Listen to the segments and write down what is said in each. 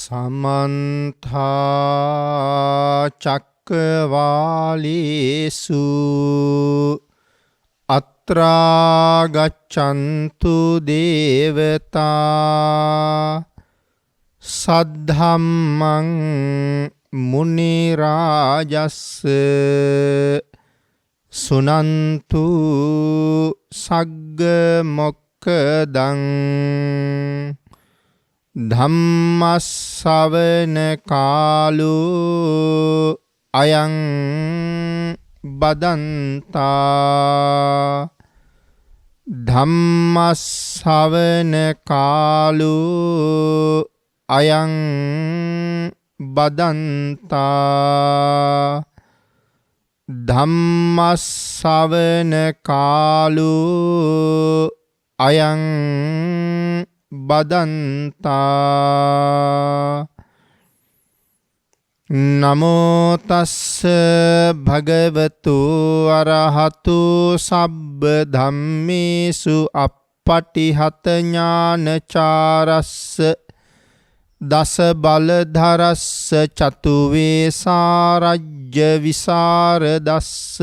समन्था चक्रवालेषु अत्रा गच्छन्तु देवता सद्धम्मं मुनिराजस्स सुनन्तु सग्ग मोक्खदं ධම්මස්සවන කාලෝ අයං බදන්තා ධම්මස්සවන කාලෝ අයං බදන්තා ධම්මස්සවන කාලෝ අයං බදන්තා නමෝ තස්ස භගවතු අරහතු සබ්බ ධම්මේසු අප්පටිහත ඥානචාරස්ස දස බලධරස්ස චතු වේසාරජ්‍ය විසරදස්ස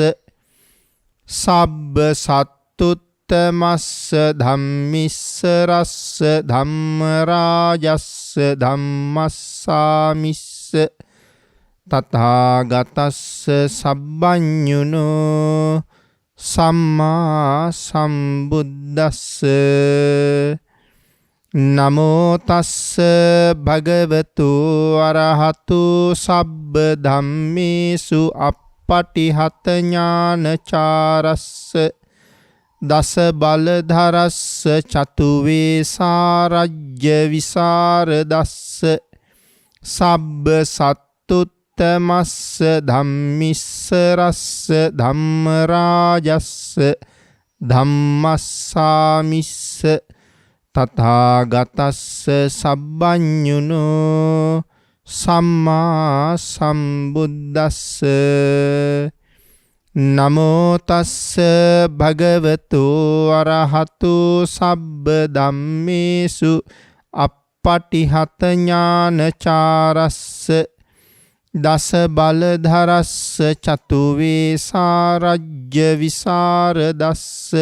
සබ්බ සත්තුත් තමස්ස ධම්මිස්සරස්ස ධම්මරාජස්ස ධම්මස්සාමිස්ස තථාගතස්ස සබ්බඤුනෝ සම්මා සම්බුද්දස්ස නමෝ තස්ස භගවතු අරහතු සබ්බ ධම්මේසු අප්පටිහත ඥානචාරස්ස දස බලධරස්ස චතු වේසාරජ්‍ය විසරදස්ස සබ්බ සත්තුත්තමස්ස ධම්මිස්සරස්ස ධම්මරාජස්ස ධම්මස්සාමිස්ස තථාගතස්ස සබ්බඤුනෝ සම්මා සම්බුද්දස්ස නමෝ තස්ස භගවතු අරහතු සබ්බ ධම්මේසු අප්පටිහත ඥානචාරස්ස දස බලධරස්ස චතු වේසාරජ්‍ය විසරදස්ස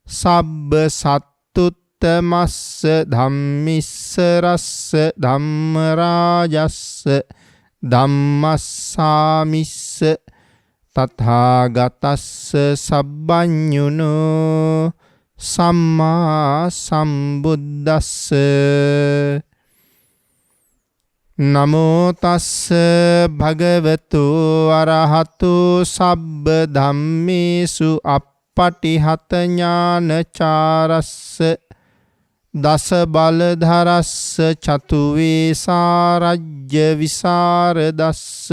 සබ්බ සත්තුත්තමස්ස ධම්මිස්සරස්ස ධම්මරාජස්ස ධම්මස්සාමිස්ස තථාගතස්ස සබ්බඤුනෝ සම්මා සම්බුද්දස්ස නමෝ තස්ස භගවතු අරහතු සබ්බ ධම්මේසු අප්පටිහත ඥානචාරස්ස දස බලධරස්ස චතු වේසාරජ්‍ය විසරදස්ස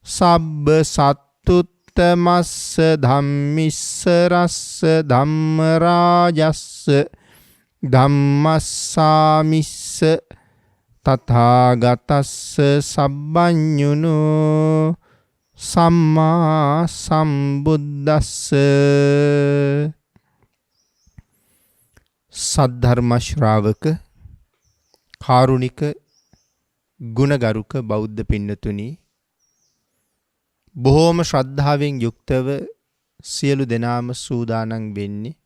සබ්බ සත්තුත්තමස්ස ධම්මිස්සරස්ස ධම්මරාජස්ස ධම්මස්සාමිස්ස තථාගතස්ස සබ්බඤුනෝ සම්මා සම්බුද්දස්ස සද්ධර්ම ශ්‍රාවක කාරුණික ගුණගරුක බෞද්ධ පින්නතුනි බොහෝම ශ්‍රද්ධාවෙන් යුක්තව සියලු දෙනාම සූදානම් වෙන්නේ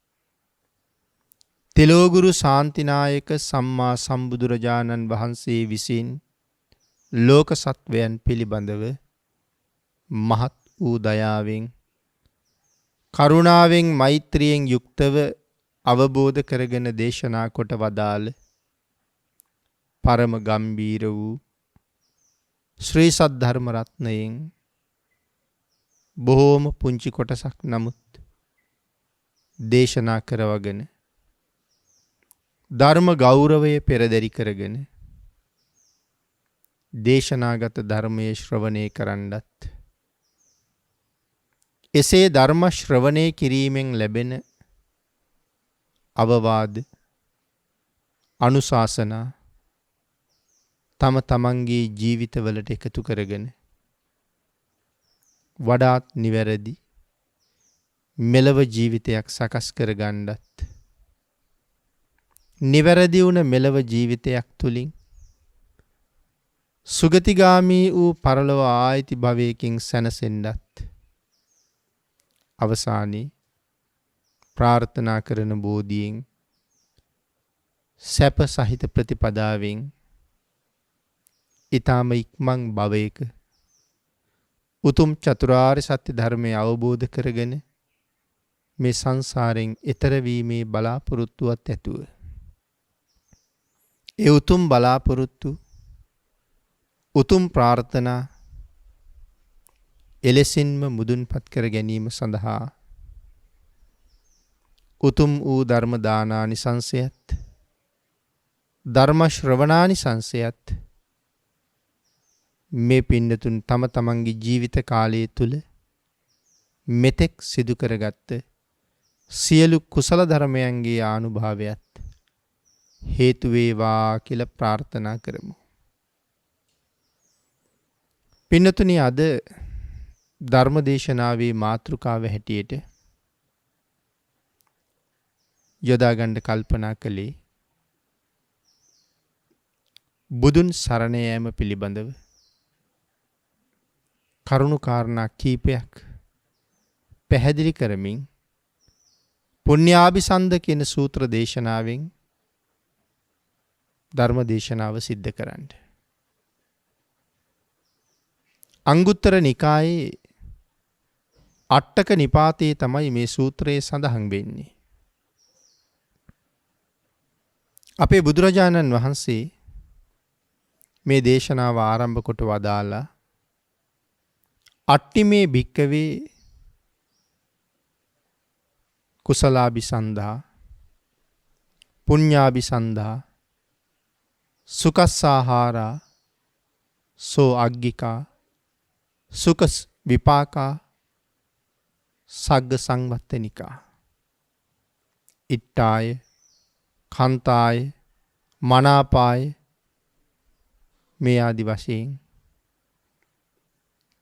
තිලෝගුරු ශාන්තිනායක සම්මා සම්බුදුරජාණන් වහන්සේ විසින් ලෝක සත්වයන් පිළිබඳව මහත් වූ දයාවෙන් කරුණාවෙන් මෛත්‍රියෙන් යුක්තව අවබෝධ කරගෙන දේශනා කොට වදාළ පරම ගම්බීර වූ ශ්‍රී සද්ධර්ම රත්නයෙන් බොහෝම පුංචි කොටසක් නමුත් දේශනා කරවගෙන ධර්ම ගෞරවය පෙරදරි කරගෙන දේශනාගත ධර්මයේ ශ්‍රවණය කරන්නත් එසේ ධර්ම ශ්‍රවණය කිරීමෙන් ලැබෙන අවවාද අනුශාසනා තම තමන්ගේ ජීවිතවලට එකතු කරගෙන වඩාත් නිවැරදි මෙලව ජීවිතයක් සකස් කරගන්නත් නිවැරදි වුණ මෙලව ජීවිතයක් තුලින් සුගතිගාමී වූ පරලොව ආයිති භවයකින් සැනසෙන්නත් අවසානයේ ප්‍රාර්ථනා කරන බෝධියෙන් සැප සහිත ප්‍රතිපදාවෙන් ඊටම ඉක්මන් භවයක උතුම් චතුරාර්ය සත්‍ය ධර්මය අවබෝධ කරගෙන මේ සංසාරයෙන් එතර වීමේ බලාපොරොත්තුවත් ඇතුව ඒ උතුම් බලාපොරොත්තු උතුම් ප්‍රාර්ථනා එලෙසින්ම මුදුන්පත් කර ගැනීම සඳහා උතුම් වූ ධර්ම දානානිසංසයත් ධර්ම ශ්‍රවණානිසංසයත් මේ පින්නතුන් තම තමන්ගේ ජීවිත කාලය තුල මෙතෙක් සිදු කරගත්ත සියලු කුසල ධර්මයන්ගේ ආනුභාවයත් හේතු වේවා කියලා ප්‍රාර්ථනා කරමු. පින්නතුනි අද ධර්මදේශනාවේ මාතෘකාව හැටියට යොදා ගන්න කල්පනා කළේ බුදුන් සරණ යාම පිළිබඳව කරුණු කාරණා කීපයක් පැහැදිලි කරමින් පුණ්‍යාභිසන්ද කියන සූත්‍ර දේශනාවෙන් ධර්ම දේශනාව සිද්ධ කරන්න. අංගුත්තර නිකායේ අට්ඨක නිපාතයේ තමයි මේ සූත්‍රයේ සඳහන් වෙන්නේ. අපේ බුදුරජාණන් වහන්සේ මේ දේශනාව ආරම්භ කොට වදාලා අට්ඨිමේ භික්කවේ කුසලාභිසන්දා පුඤ්ඤාභිසන්දා සුකස්සාහාරා සෝ අග්ගිකා සුඛ විපාකා සග්ග සංවත්තනිකා ඉට්ඨාය කන්තාය මනාපාය මේ ආදි වශයෙන්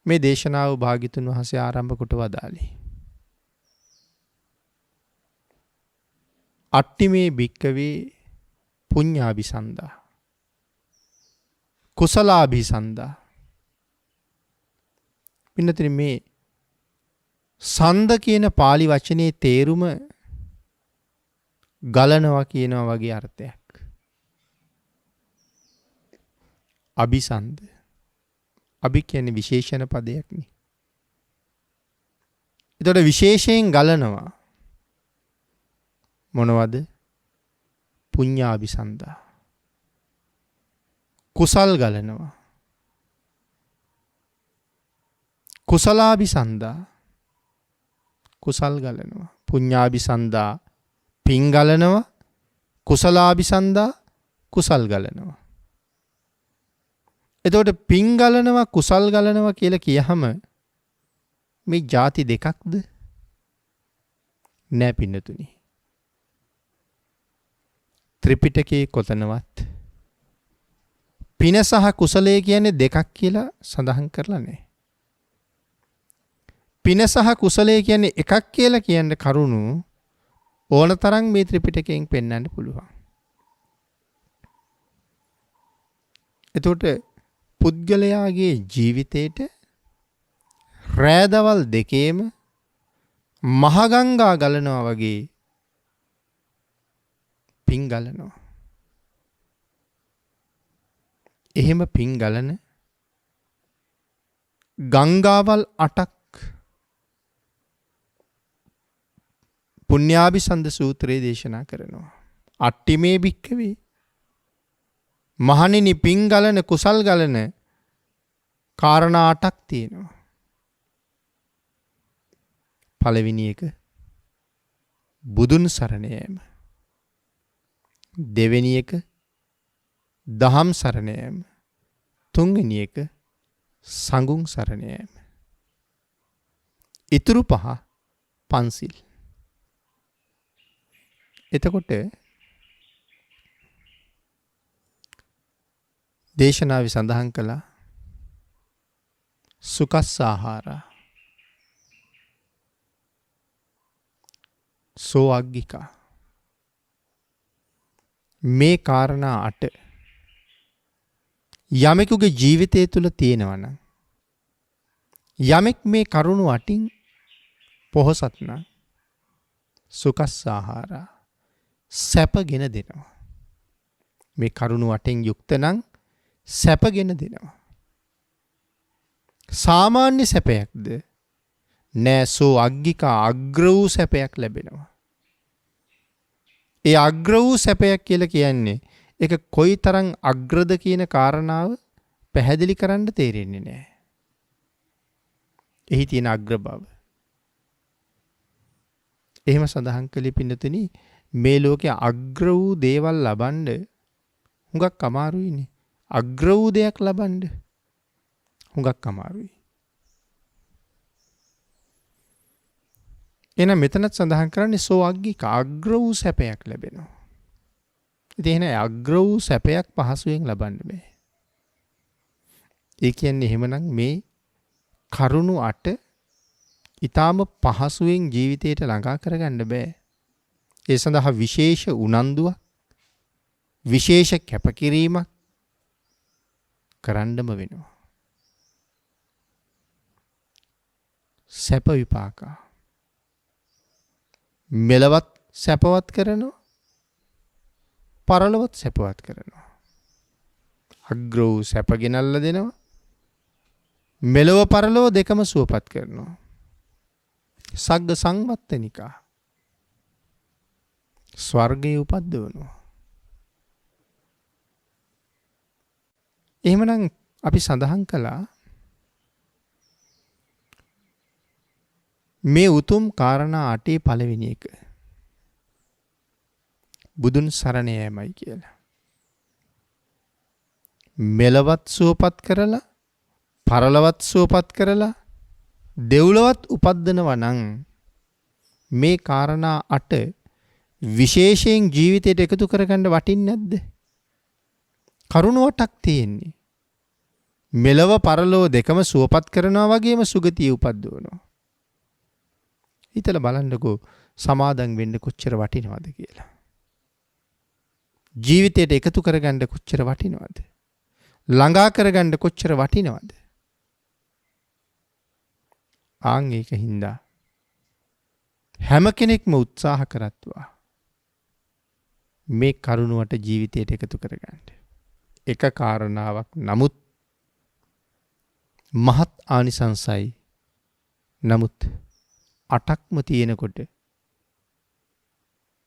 මේ දේශනාව භාග්‍යතුන් වහන්සේ ආරම්භ කොට වදාළේ. අට්ඨිමේ භික්කවේ පුඤ්ඤාභිසන්දා කුසලාභිසන්දා. පින්නතේ මේ සන්ද කියන pāli වචනේ තේරුම ගලනවා කියනවා වගේ අර්ථයක්. අபிසන්ද. අභි කියන්නේ විශේෂණ පදයක් නේ. ඒතකොට විශේෂයෙන් ගලනවා. මොනවද? පුඤ්ඤාභිසන්දා. කුසල් ගලනවා. කුසලාභිසන්දා. කුසල් ගලනවා. පුඤ්ඤාභිසන්දා පින් ගලනවා. කුසලාභිසන්දා කුසල් ගලනවා. එතකොට පින් ගලනවා කුසල් ගලනවා කියලා කියහම මේ ಜಾති දෙකක්ද? නෑ පින්නතුනි. ත්‍රිපිටකයේ කොතනවත් පින සහ කුසලය කියන්නේ දෙකක් කියලා සඳහන් කරලා නැහැ. පින සහ කුසලය කියන්නේ එකක් කියලා කියන්න කරුණු ඕනතරම් මේ ත්‍රිපිටකයෙන් පෙන්වන්න පුළුවන්. එතකොට පුද්ගලයාගේ ජීවිතේට රෑදවල් දෙකේම මහගංගා ගලනවා වගේ පින් ගලනවා. එහෙම පින් ගලන ගංගාවල් 8ක් පුණ්‍යාභිසන්ද සූත්‍රයේ දේශනා කරනවා. අට්ඨිමේ භික්ඛවේ මහණෙනි පින් ගලන කුසල් ගලන කාරණා 8ක් තියෙනවා. පළවෙනි එක බුදුන් සරණ යාම. දෙවෙනි එක දහම් සරණ යාම. තුන්වෙනි එක සංඝුන් සරණ යාම. ඊතුරු පහ පන්සිල්. එතකොට දේශනාවේ සඳහන් කළා සුකස්සාහාරා සෝ අග්ගිකා. මේ කාරණා 8 යමෙකුගේ ජීවිතය තුළ තියෙනවා නම් යමෙක් මේ කරුණු අටින් පොහොසත් නම් සුකස්සාහාරා සැපගෙන දෙනවා. මේ කරුණු අටෙන් යුක්ත නම් සැපගෙන දෙනවා. සාමාන්‍ය සැපයක්ද නෑසෝ අග්ගිකා අග්‍ර වූ සැපයක් ලැබෙනවා. ඒ අග්‍ර වූ සැපයක් කියලා කියන්නේ ඒක කොයි තරම් අග්‍රද කියන කාරණාව පැහැදිලි කරන්න තේරෙන්නේ නෑ. එහි තියෙන අග්‍ර බව. එහෙම සඳහන් කළේ පින්නතුනි මේ ලෝකයේ අග්‍ර වූ දේවල් ලබන්න හුඟක් අමාරුයිනේ. අග්‍ර වූ දෙයක් ලබන්න හුඟක් අමාරුයි. එහෙනම් මෙතනත් සඳහන් කරන්නේ සෝ අග්ගික අග්‍ර වූ සැපයක් ලැබෙනවා. ඉතින් එහෙනම් අග්‍ර වූ සැපයක් පහසුවෙන් ලබන්න බෑ. ඒ කියන්නේ එහෙමනම් මේ කරුණු 8 ඊටාම පහසුවෙන් ජීවිතයට ළඟා කරගන්න බෑ. ඒ සඳහා විශේෂ උනන්දුවක් විශේෂ කැපකිරීමක් කරන්නම වෙනවා. සැප විපාක මෙලවත් සැපවත් කරනවා පරලොවත් සැපවත් කරනවා. අග්‍ර වූ සැප ගෙනල්ලා දෙනවා මෙලව පරලොව දෙකම සුවපත් කරනවා. සග්ග සංවත්තනිකා ස්වර්ගයේ උපද්දවනවා. එහෙමනම් අපි සඳහන් කළා මේ උතුම් කාරණා 8 පළවෙනි එක බුදුන් සරණ යෑමයි කියලා. මෙලවත් සුවපත් කරලා පරලොවත් සුවපත් කරලා දෙව්ලොවත් උපද්දනවා නම් මේ කාරණා 8 විශේෂයෙන් ජීවිතයට එකතු කරගන්න වටින්නේ නැද්ද? කරුණ 8ක් තියෙන්නේ. මෙලව පරලොව දෙකම සුවපත් කරනවා වගේම සුගතිය උපද්දවනවා. හිතලා බලන්නකෝ සමාදන් වෙන්න කොච්චර වටිනවද කියලා. ජීවිතයට එකතු කරගන්න කොච්චර වටිනවද? ළඟා කරගන්න කොච්චර වටිනවද? ආන් ඒකින්ද හැම කෙනෙක්ම උත්සාහ කරත්වා මේ කරුණුවට ජීවිතයට එකතු කරගන්න. එක කාරණාවක් නමුත් මහත් ආනිසංසයි. නමුත් 8ක්ම තියෙනකොට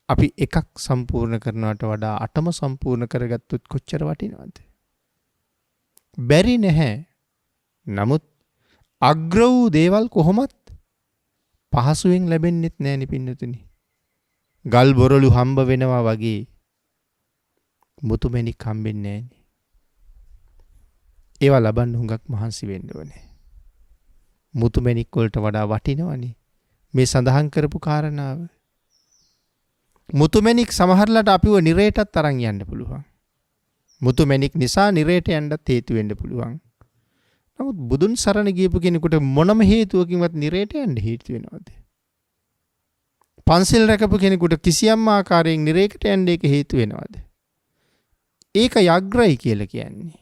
අපි එකක් සම්පූර්ණ කරනවට වඩා 8ම සම්පූර්ණ කරගත්තොත් කොච්චර වටිනවද? බැරි නැහැ. නමුත් අග්‍ර වූ දේවල් කොහොමත් පහසුවෙන් ලැබෙන්නෙත් නෑ නේ පින්නතුනි. ගල් බොරළු හම්බ වෙනවා වගේ මුතුමැණික් හම්බෙන්නේ නෑනේ. ඒවා ලබන්න හුඟක් මහන්සි වෙන්න ඕනේ. මුතුමැණික් වලට වඩා වටිනවනේ මේ සඳහන් කරපු කාරණාව. මුතුමැණික් සමහරලාට අපිව නිරේටත් අරන් යන්න පුළුවන්. මුතුමැණික් නිසා නිරේට යන්නත් හේතු වෙන්න පුළුවන්. නමුත් බුදුන් සරණ ගියපු කෙනෙකුට මොනම හේතුවකින්වත් නිරේට යන්න හේතු වෙනවද? පන්සිල් රැකපු කෙනෙකුට කිසියම් ආකාරයෙන් නිරේකට යන්න ඒක හේතු වෙනවද? ඒක යග්‍රයි කියලා කියන්නේ.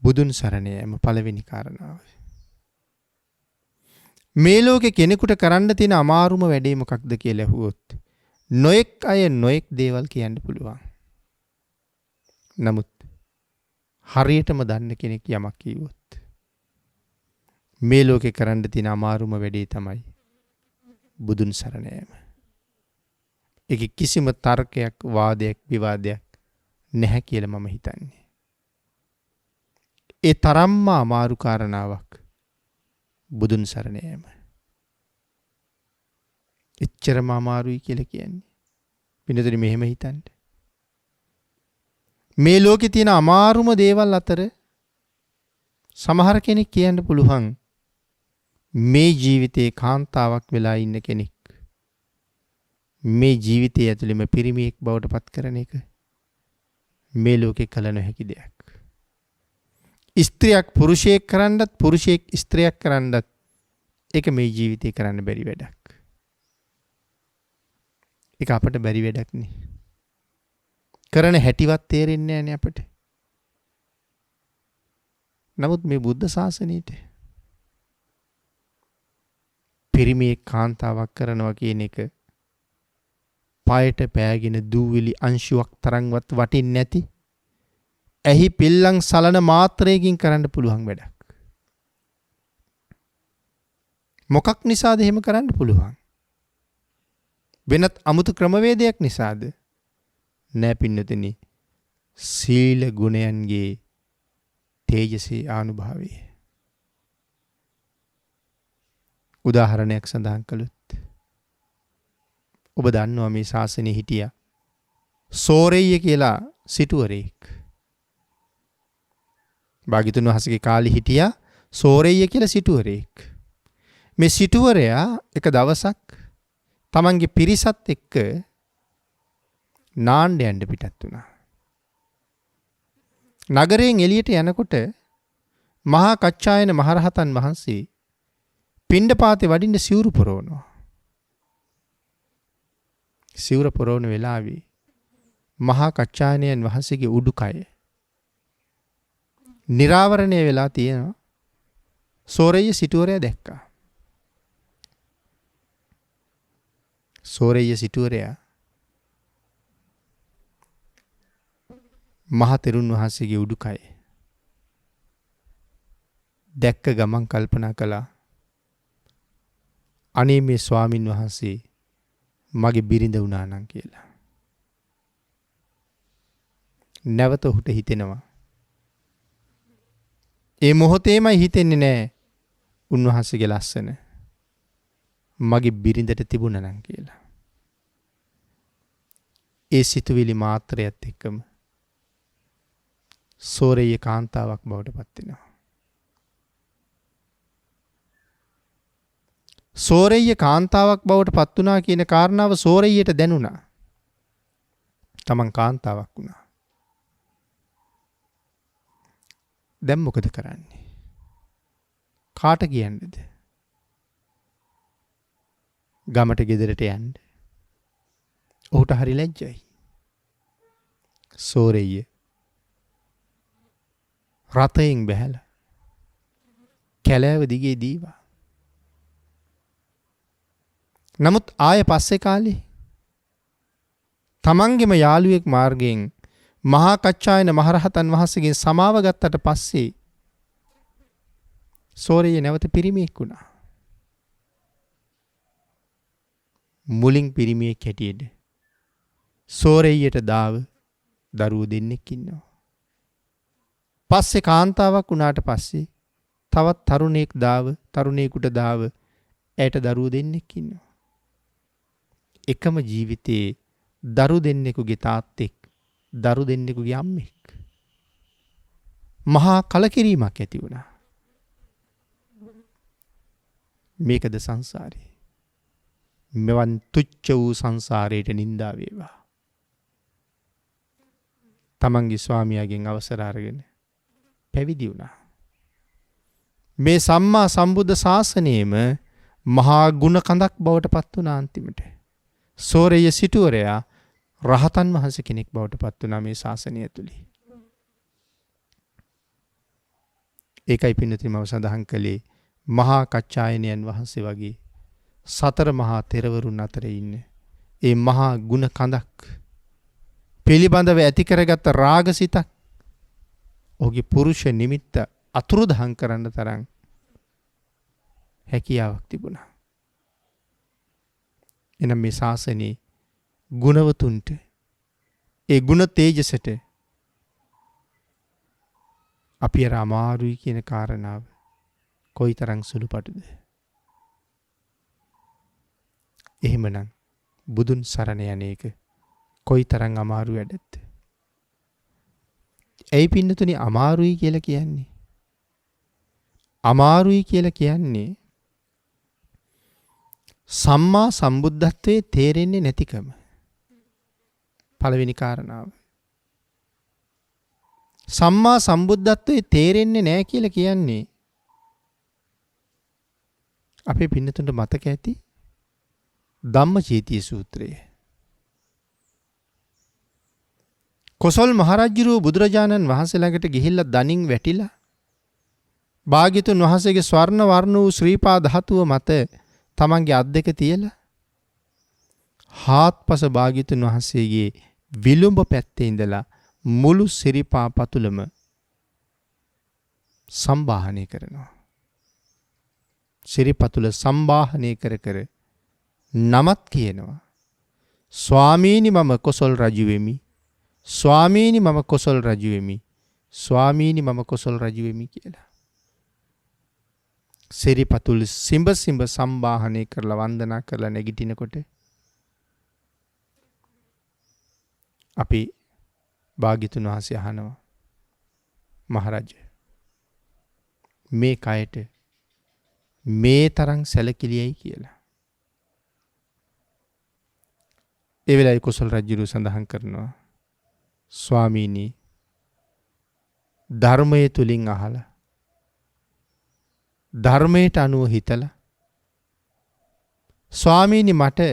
බුදුන් සරණ යෑම පළවෙනි කාරණාව. මේ ලෝකේ කෙනෙකුට කරන්න තියෙන අමාරුම වැඩේ මොකක්ද කියලා අහුවොත් නොඑක් අය නොඑක් දේවල් කියන්න පුළුවන්. නමුත් හරියටම දන්න කෙනෙක් යමක් කිව්වොත් මේ ලෝකේ කරන්න තියෙන අමාරුම වැඩේ තමයි බුදුන් සරණ යාම. ඒක කිසිම තර්කයක් වාදයක් විවාදයක් නැහැ කියලා මම හිතන්නේ. ඒ තරම්ම අමාරු කාරණාවක් බුදුන් සරණ යාම. එච්චරම අමාරුයි කියලා කියන්නේ. පින්නතුනි මෙහෙම හිතන්න. මේ ලෝකේ තියෙන අමාරුම දේවල් අතර සමහර කෙනෙක් කියන්න පුළුවන් මේ ජීවිතේ කාන්තාවක් වෙලා ඉන්න කෙනෙක් මේ ජීවිතය ඇතුළෙම පිරිමියෙක් බවට පත් කරන එක මේ ලෝකේ කල නොහැකි දෙයක්. ස්ත්‍රියක් පුරුෂයෙක් කරන්නත් පුරුෂයෙක් ස්ත්‍රියක් කරන්නත් ඒක මේ ජීවිතේ කරන්න බැරි වැඩක්. ඒක අපට බැරි වැඩක් නේ. කරන හැටිවත් තේරෙන්නේ නැහැ අපිට. නමුත් මේ බුද්ධ ශාසනයේට පිරිමියෙක් කාන්තාවක් කරනවා කියන එක පායට පෑගෙන දූවිලි අංශුවක් තරම්වත් වටින්නේ නැති ඇහි පිල්ලම් සලන මාත්‍රයකින් කරන්න පුළුවන් වැඩක්. මොකක් නිසාද එහෙම කරන්න පුළුවන්? වෙනත් අමුතු ක්‍රමවේදයක් නිසාද? නෑ පින්නතනි. සීල ගුණයන්ගේ තේජසේ ආනුභාවය. උදාහරණයක් සඳහන් කළොත් ඔබ දන්නවා මේ ශාසනයේ හිටියා සෝරෙය්‍ය කියලා සිටුවරයෙක්. භාග්‍යතුන් වහන්සේගේ කාලේ හිටියා සෝරෙය්‍ය කියලා සිටුවරයෙක්. මේ සිටුවරයා එක දවසක් තමන්ගේ පිරිසත් එක්ක නාන්න යන්න පිටත් වුණා. නගරයෙන් එළියට යනකොට මහා කච්චායන මහරහතන් වහන්සේ පිණ්ඩපාතේ වඩින්න සිවුරු පොරවනවා. සිවුර පොරවන වෙලාවේ මහා කච්චායනයන් වහන්සේගේ උඩුකය නිරාවරණය වෙලා තියෙනවා. සෝරෙය්‍ය සිටුවරයා දැක්කා. සෝරෙය්‍ය සිටුවරයා මහා තෙරුන් වහන්සේගේ උඩුකය දැක්ක ගමන් කල්පනා කළා, අනේ මේ ස්වාමින් වහන්සේ මගේ බිරිඳ වුණා නම් කියලා. නැවත ඔහුට හිතෙනවා. ඒ මොහොතේමයි හිතෙන්නේ නෑ උන්වහන්සේගේ ලස්සන මගේ බිරිඳට තිබුණා නම් කියලා. ඒ සිතුවිලි මාත්‍රයත් එක්කම සෝරෙය්‍ය කාන්තාවක් බවට පත් වෙනවා. සෝරෙය්‍ය කාන්තාවක් බවට පත් වුණා කියන කාරණාව සෝරෙය්‍යට දැනුණා. තමන් කාන්තාවක් වුණා. දැන් මොකද කරන්නේ? කාට කියන්නේද? ගමට ගෙදරට යන්න. ඔහුට හරි ලැජ්ජයි. සෝරෙය්‍ය රතයෙන් බැහැලා කැලෑව දිගේ දීවා. නමුත් ආය පස්සේ කාලේ තමන්ගේම යාළුවෙක් මාර්ගයෙන් මහා කච්චායන මහරහතන් වහන්සේගෙන් සමාව ගත්තට පස්සේ සෝරෙය්‍ය නැවත පිරිමියෙක් වුණා. මුලින් පිරිමියෙක් හැටියට සෝරෙය්‍යට දාව දරුවෝ දෙන්නෙක් ඉන්නවා. පස්සේ කාන්තාවක් වුණාට පස්සේ තවත් තරුණයෙක් දාව තරුණයෙකුට දාව ඇයට දරුවෝ දෙන්නෙක් ඉන්නවා. එකම ජීවිතයේ දරු දෙන්නෙකුගේ තාත්තෙක් දරු දෙන්නෙකුගේ අම්මෙක්. මහා කලකිරීමක් ඇති වුණා. මේකද සංසාරේ. මෙවන් තුච්ච වූ සංසාරයට නින්දා වේවා. තමන්ගේ ස්වාමියාගෙන් අවසර අරගෙන පැවිදි වුණා. මේ සම්මා සම්බුද්ධ ශාසනයේම මහා ගුණ කඳක් බවට පත් වුණා අන්තිමට. සෝරෙය්‍ය සිටුවරයා රහතන් වහන්සේ කෙනෙක් බවට පත් වුණා මේ ශාසනය ඇතුළේ. ඒකයි පින්නතුනි මම සඳහන් කළේ මහා කච්චායනයන් වහන්සේ වගේ සතර මහා තෙරවරුන් අතර ඉන්න ඒ මහා ගුණ කඳක් පිළිබඳව ඇති කරගත් රාගසිතක් ඔහුගේ පුරුෂ නිමිත්ත අතුරුදහන් කරන්න තරම් හැකියාවක් තිබුණා. එනම් මේ ශාසනයේ ගුණවතුන්ට ඒ ගුණ තේජසට අපි අර අමාරුයි කියන කාරණාව කොයිතරම් සුළුපටුද? එහෙමනම් බුදුන් සරණ යන එක කොයිතරම් අමාරු වැඩද? ඇයි පින්නතුනි අමාරුයි කියලා කියන්නේ? අමාරුයි කියලා කියන්නේ සම්මා සම්බුද්ධත්වයේ තේරෙන්නේ නැතිකම. පළවෙනි කාරණාව. සම්මා සම්බුද්ධත්වයේ තේරෙන්නේ නැහැ කියලා කියන්නේ අපේ පින්නතුන්ට මතක ඇති ධම්මචේතිය සූත්‍රය. කොසල් මහරජුරුව බුදුරජාණන් වහන්සේ ළඟට ගිහිල්ලා දනින් වැටිලා භාග්‍යතුන් වහන්සේගේ ස්වර්ණ වර්ණ වූ ශ්‍රී පා ධාතුව මත තමන්ගේ අත් දෙක තියලා හාත්පස භාග්‍යතුන් වහන්සේගේ විලුඹ පැත්තේ ඉඳලා මුළු සිරිපා පතුලම සම්බාහනය කරනවා. සිරිපතුල සම්බාහනය කර කර නමත් කියනවා. ස්වාමීනි මම කොසල් රජු වෙමි. ස්වාමීනි මම කොසල් රජු වෙමි. ස්වාමීනි මම කොසල් රජු වෙමි කියලා. සිරිපතුල් සිඹ සිඹ සම්බාහනය කරලා වන්දනා කරලා නැගිටිනකොට අපි භාග්‍යතුන් වහන්සේ අහනවා මහරජ මේ කයට මේ තරම් සැලකිලියයි කියලා. ඒ වෙලාවේ කොසල් රජුරු සඳහන් කරනවා ස්වාමීනි ධර්මයේ තුලින් අහලා ධර්මයට අනුව හිතලා ස්වාමීනි මට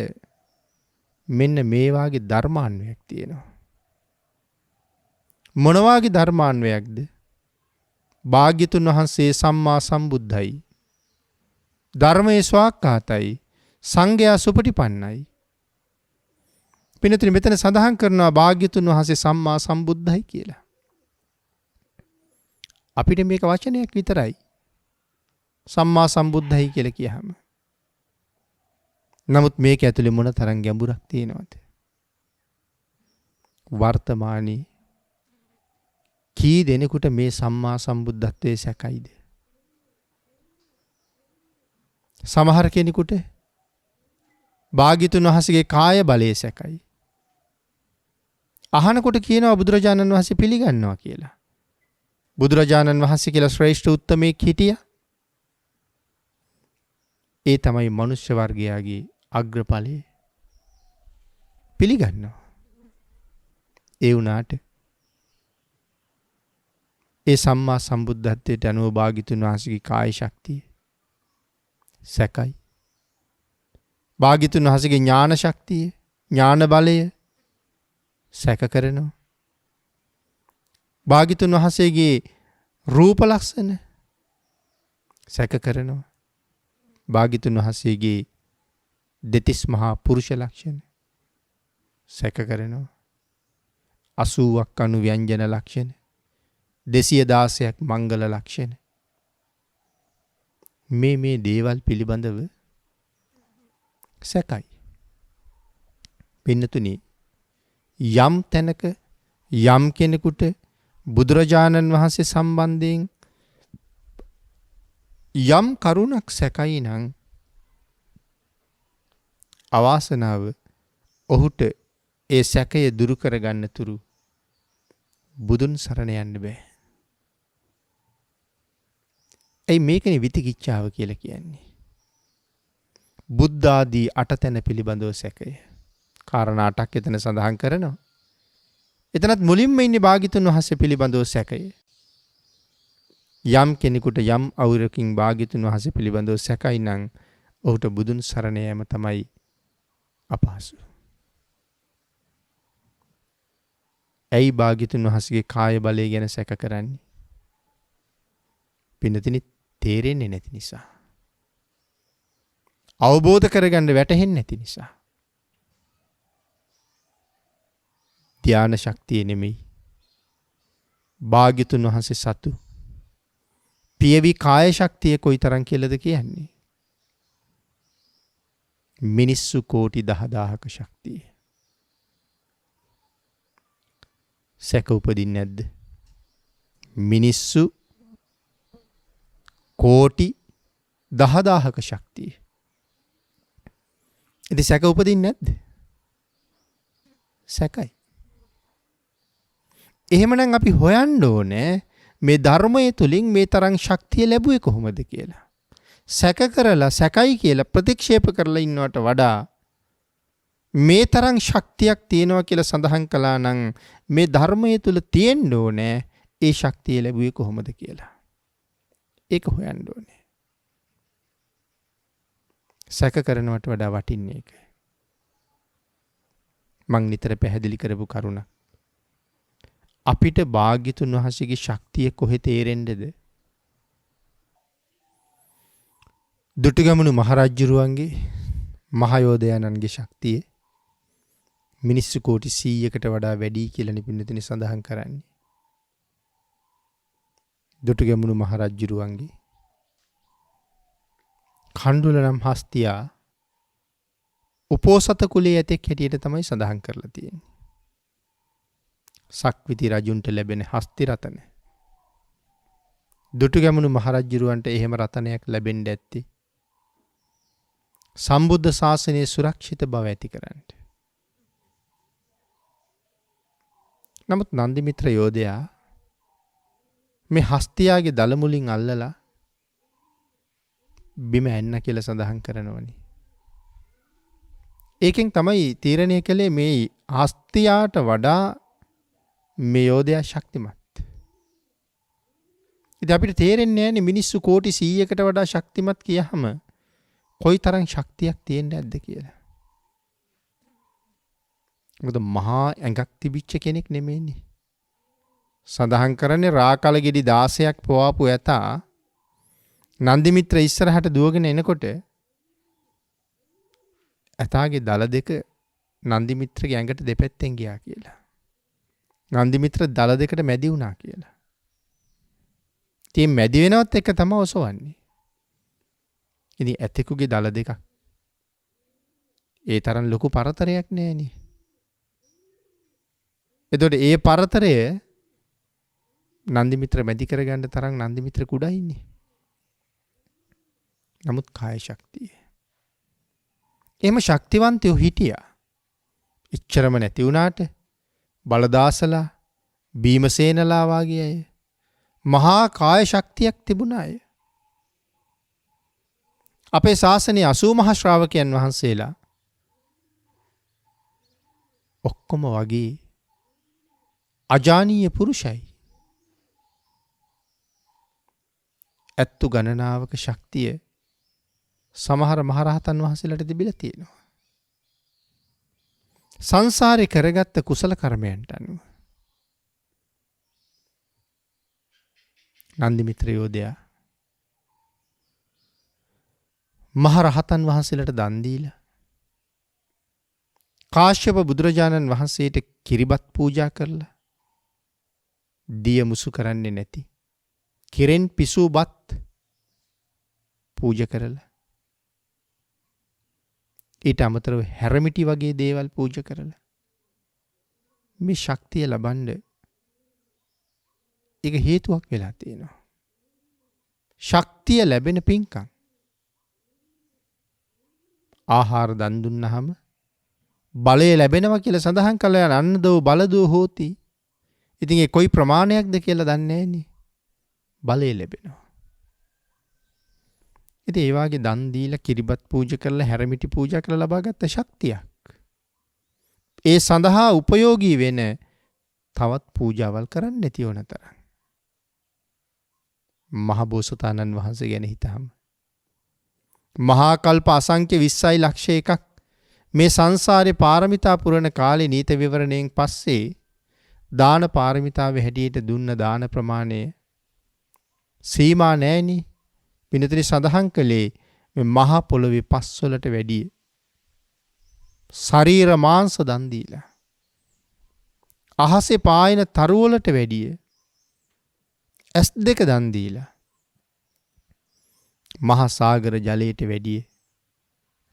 මෙන්න මේ වාගේ ධර්මාන්වයක් තියෙනවා. මොන වාගේ ධර්මාන්වයක්ද? භාග්‍යතුන් වහන්සේ සම්මා සම්බුද්ධයි. ධර්මයේ ස්වාක්ඛාතයි. සංඝයා සුපටිපන්නයි. පින්තුනි මෙතන සඳහන් කරනවා භාග්‍යතුන් වහන්සේ සම්මා සම්බුද්ධයි කියලා. අපිට මේක වචනයක් විතරයි. සම්මා සම්බුද්ධයි කියලා කියහම. නමුත් මේක ඇතුලේ මොන තරම් ගැඹුරක් තියෙනවද? වර්තමානයේ කී දෙනෙකුට මේ සම්මා සම්බුද්ධත්වයේ සැකයිද? සමහර කෙනෙකුට භාග්‍යතුන් වහන්සේගේ කාය බලයේ සැකයි. අහනකොට කියනවා බුදුරජාණන් වහන්සේ පිළිගන්නවා කියලා. බුදුරජාණන් වහන්සේ කියලා ශ්‍රේෂ්ඨ උත්තමයෙක් හිටියා. ඒ තමයි මනුෂ්‍ය වර්ගයාගේ අග්‍රඵලය. පිළිගන්නවා. ඒ වුණාට ඒ සම්මා සම්බුද්ධත්වයට අනුව භාග්‍යතුන් වහන්සේගේ කාය ශක්තිය සැකයි. භාග්‍යතුන් වහන්සේගේ ඥාන ශක්තිය, ඥාන බලය සැක කරනවා. භාග්‍යතුන් වහන්සේගේ රූප ලක්ෂණ සැක කරනවා. භාග්‍යතුන් වහන්සේගේ දෙතිස් මහා පුරුෂ ලක්ෂණ සැක කරනවා. 80ක් අනු ව්‍යංජන ලක්ෂණ 216ක් මංගල ලක්ෂණ මේ දේවල් පිළිබඳව සැකයි. පින්නතුනි යම් තැනක යම් කෙනෙකුට බුදුරජාණන් වහන්සේ සම්බන්ධයෙන් යම් කරුණක් සැකයි නම් අවාසනාව ඔහුට ඒ සැකය දුරු කරගන්න තුරු බුදුන් සරණ යන්න බෑ. ඒ මේකනේ විතිකිච්ඡාව කියලා කියන්නේ. බුද්ධ ආදී අටතැන පිළිබඳව සැකය. කාරණා 8ක් එතන සඳහන් කරනවා. එතනත් මුලින්ම ඉන්නේ භාග්‍යතුන් වහන්සේ පිළිබඳව සැකය. යම් කෙනෙකුට යම් අවුරකින් භාග්‍යතුන් වහන්සේ පිළිබඳව සැකයි නම් ඔහුට බුදුන් සරණ යාම තමයි අපහසු. ඇයි භාග්‍යතුන් වහන්සේගේ කාය බලය ගැන සැක කරන්නේ? පින්නතිනි තේරෙන්නේ නැති නිසා. අවබෝධ කරගන්න වැටහෙන්නේ නැති නිසා. ධ්‍යාන ශක්තිය නෙමෙයි. භාග්‍යතුන් වහන්සේ සතු පියවි කාය ශක්තිය කොයිතරම් කියලාද කියන්නේ? මිනිස්සු කෝටි 10000ක ශක්තිය. සැක උපදින්නේ නැද්ද? මිනිස්සු කෝටි 10000ක ශක්තිය. ඉතින් සැක උපදින්නේ නැද්ද? සැකයි. එහෙමනම් අපි හොයන්න ඕනේ මේ ධර්මයේ තුලින් මේ තරම් ශක්තිය ලැබුවේ කොහොමද කියලා. සැක කරලා සැකයි කියලා ප්‍රතික්ෂේප කරලා ඉන්නවට වඩා මේ තරම් ශක්තියක් තියෙනවා කියලා සඳහන් කළා නම් මේ ධර්මයේ තුල තියෙන්න ඕනේ ඒ ශක්තිය ලැබුවේ කොහොමද කියලා. ඒක හොයන්න ඕනේ. සැක කරනවට වඩා වටින්නේ ඒක. මං නිතර පැහැදිලි කරපු කරුණ. අපිට භාග්‍යතුන් වහන්සේගේ ශක්තිය කොහෙ තේරෙන්නේද? දුටුගැමුණු මහරජුරුවන්ගේ මහයෝධයාණන්ගේ ශක්තිය මිනිස්සු කෝටි 100කට වඩා වැඩි කියලා නිපින්නතිනි සඳහන් කරන්නේ. දුටුගැමුණු මහරජුරුවන්ගේ කණ්ඩුල නම් හස්තියා උපෝසත කුලයේ ඇතෙක් හැටියට තමයි සඳහන් කරලා තියෙන්නේ. සක්විති රජුන්ට ලැබෙන හස්ති රතන. දුටුගැමුණු මහරජුරුවන්ට එහෙම රතනයක් ලැබෙන්න ඇත්තේ සම්බුද්ධ ශාසනයේ සුරක්ෂිත බව ඇති කරන්න. නමුත් නන්දිමිත්‍ර යෝධයා මේ හස්තියාගේ දල මුලින් අල්ලලා බිම ඇන්න කියලා සඳහන් කරනවනේ. ඒකෙන් තමයි තීරණය කළේ මේ හස්තියාට වඩා මේ යෝධයා ශක්තිමත්. ඉතින් අපිට තේරෙන්නේ නැහැනේ මිනිස්සු කෝටි 100කට වඩා ශක්තිමත් කියහම කොයි තරම් ශක්තියක් තියෙන්නේ නැද්ද කියලා. මොකද මහා ඇඟක් තිබිච්ච කෙනෙක් නෙමෙයිනේ. සඳහන් කරන්නේ රාකල ගෙඩි 16ක් පොවාපු ඇතා නන්දිමිත්‍ර ඉස්සරහට දුවගෙන එනකොට ඇතාගේ දල දෙක නන්දිමිත්‍රගේ ඇඟට දෙපැත්තෙන් ගියා කියලා. නන්දිමිත්‍ර දල දෙකට මැදි වුණා කියලා. ඉතින් මැදි වෙනවත් එක තමයි ඔසවන්නේ. ඉතින් ඇතෙකුගේ දල දෙකක් ඒ තරම් ලොකු පරතරයක් නෑනේ. එතකොට ඒ පරතරය නන්දිමිත්‍ර මැදි කරගන්න තරම් නන්දිමිත්‍ර කුඩා ඉන්නේ. නමුත් කාය ශක්තිය. එහෙම ශක්තිවන්තයෝ හිටියා. ඉච්චරම නැති වුණාට බලදාසලා බීමසේනලා වාගේ අය මහා කාය ශක්තියක් තිබුණ අය. අපේ ශාසනයේ 80 මහා ශ්‍රාවකයන් වහන්සේලා ඔක්කොම වගේ අජානීය පුරුෂයි. ඇත්තු ගණනාවක ශක්තිය සමහර මහරහතන් වහන්සේලාට තිබිලා තියෙනවා. සංසාරේ කරගත්ත කුසල කර්මයන්ට අනුව. නන්දිමිත්‍ර යෝධයා මහරහතන් වහන්සේලාට දන් දීලා කාශ්‍යප බුදුරජාණන් වහන්සේට කිරිබත් පූජා කරලා දිය මුසු කරන්නේ නැති කිරෙන් පිසූ බත් පූජා කරලා ඊට අමතරව හැරමිටි වගේ දේවල් පූජා කරලා මේ ශක්තිය ලබන්න ඒක හේතුවක් වෙලා තියෙනවා. ශක්තිය ලැබෙන පින්කම්. ආහාර දන් දුන්නාම බලය ලැබෙනවා කියලා සඳහන් කළා යන අන්නදෝ බලදෝ හෝති. ඉතින් ඒ කොයි ප්‍රමාණයක්ද කියලා දන්නේ නැන්නේ. බලය ලැබෙනවා. ඉතින් ඒ වාගේ දන් දීලා කිරිබත් පූජා කරලා හැරමිටි පූජා කරලා ලබාගත්ත ශක්තියක්. ඒ සඳහා උපයෝගී වෙන තවත් පූජාවල් කරන්න නැති ඕන තරම්. මහ බෝසතාණන් වහන්සේ ගැන හිතහම මහා කල්ප අසංඛ්‍ය 20යි ලක්ෂ එකක් මේ සංසාරේ පාරමිතා පුරන කාලේ නීත විවරණයෙන් පස්සේ දාන පාරමිතාවේ හැටියට දුන්න දාන ප්‍රමාණය සීමා නැහෙනි. විනතරි සඳහන් කළේ මේ මහ පොළොවේ පස්වලට වැඩිය ශරීර මාංශ දන් දීලා අහසේ පායන තරුවලට වැඩිය S2 දන් දීලා මහා සාගර ජලයට වැඩිය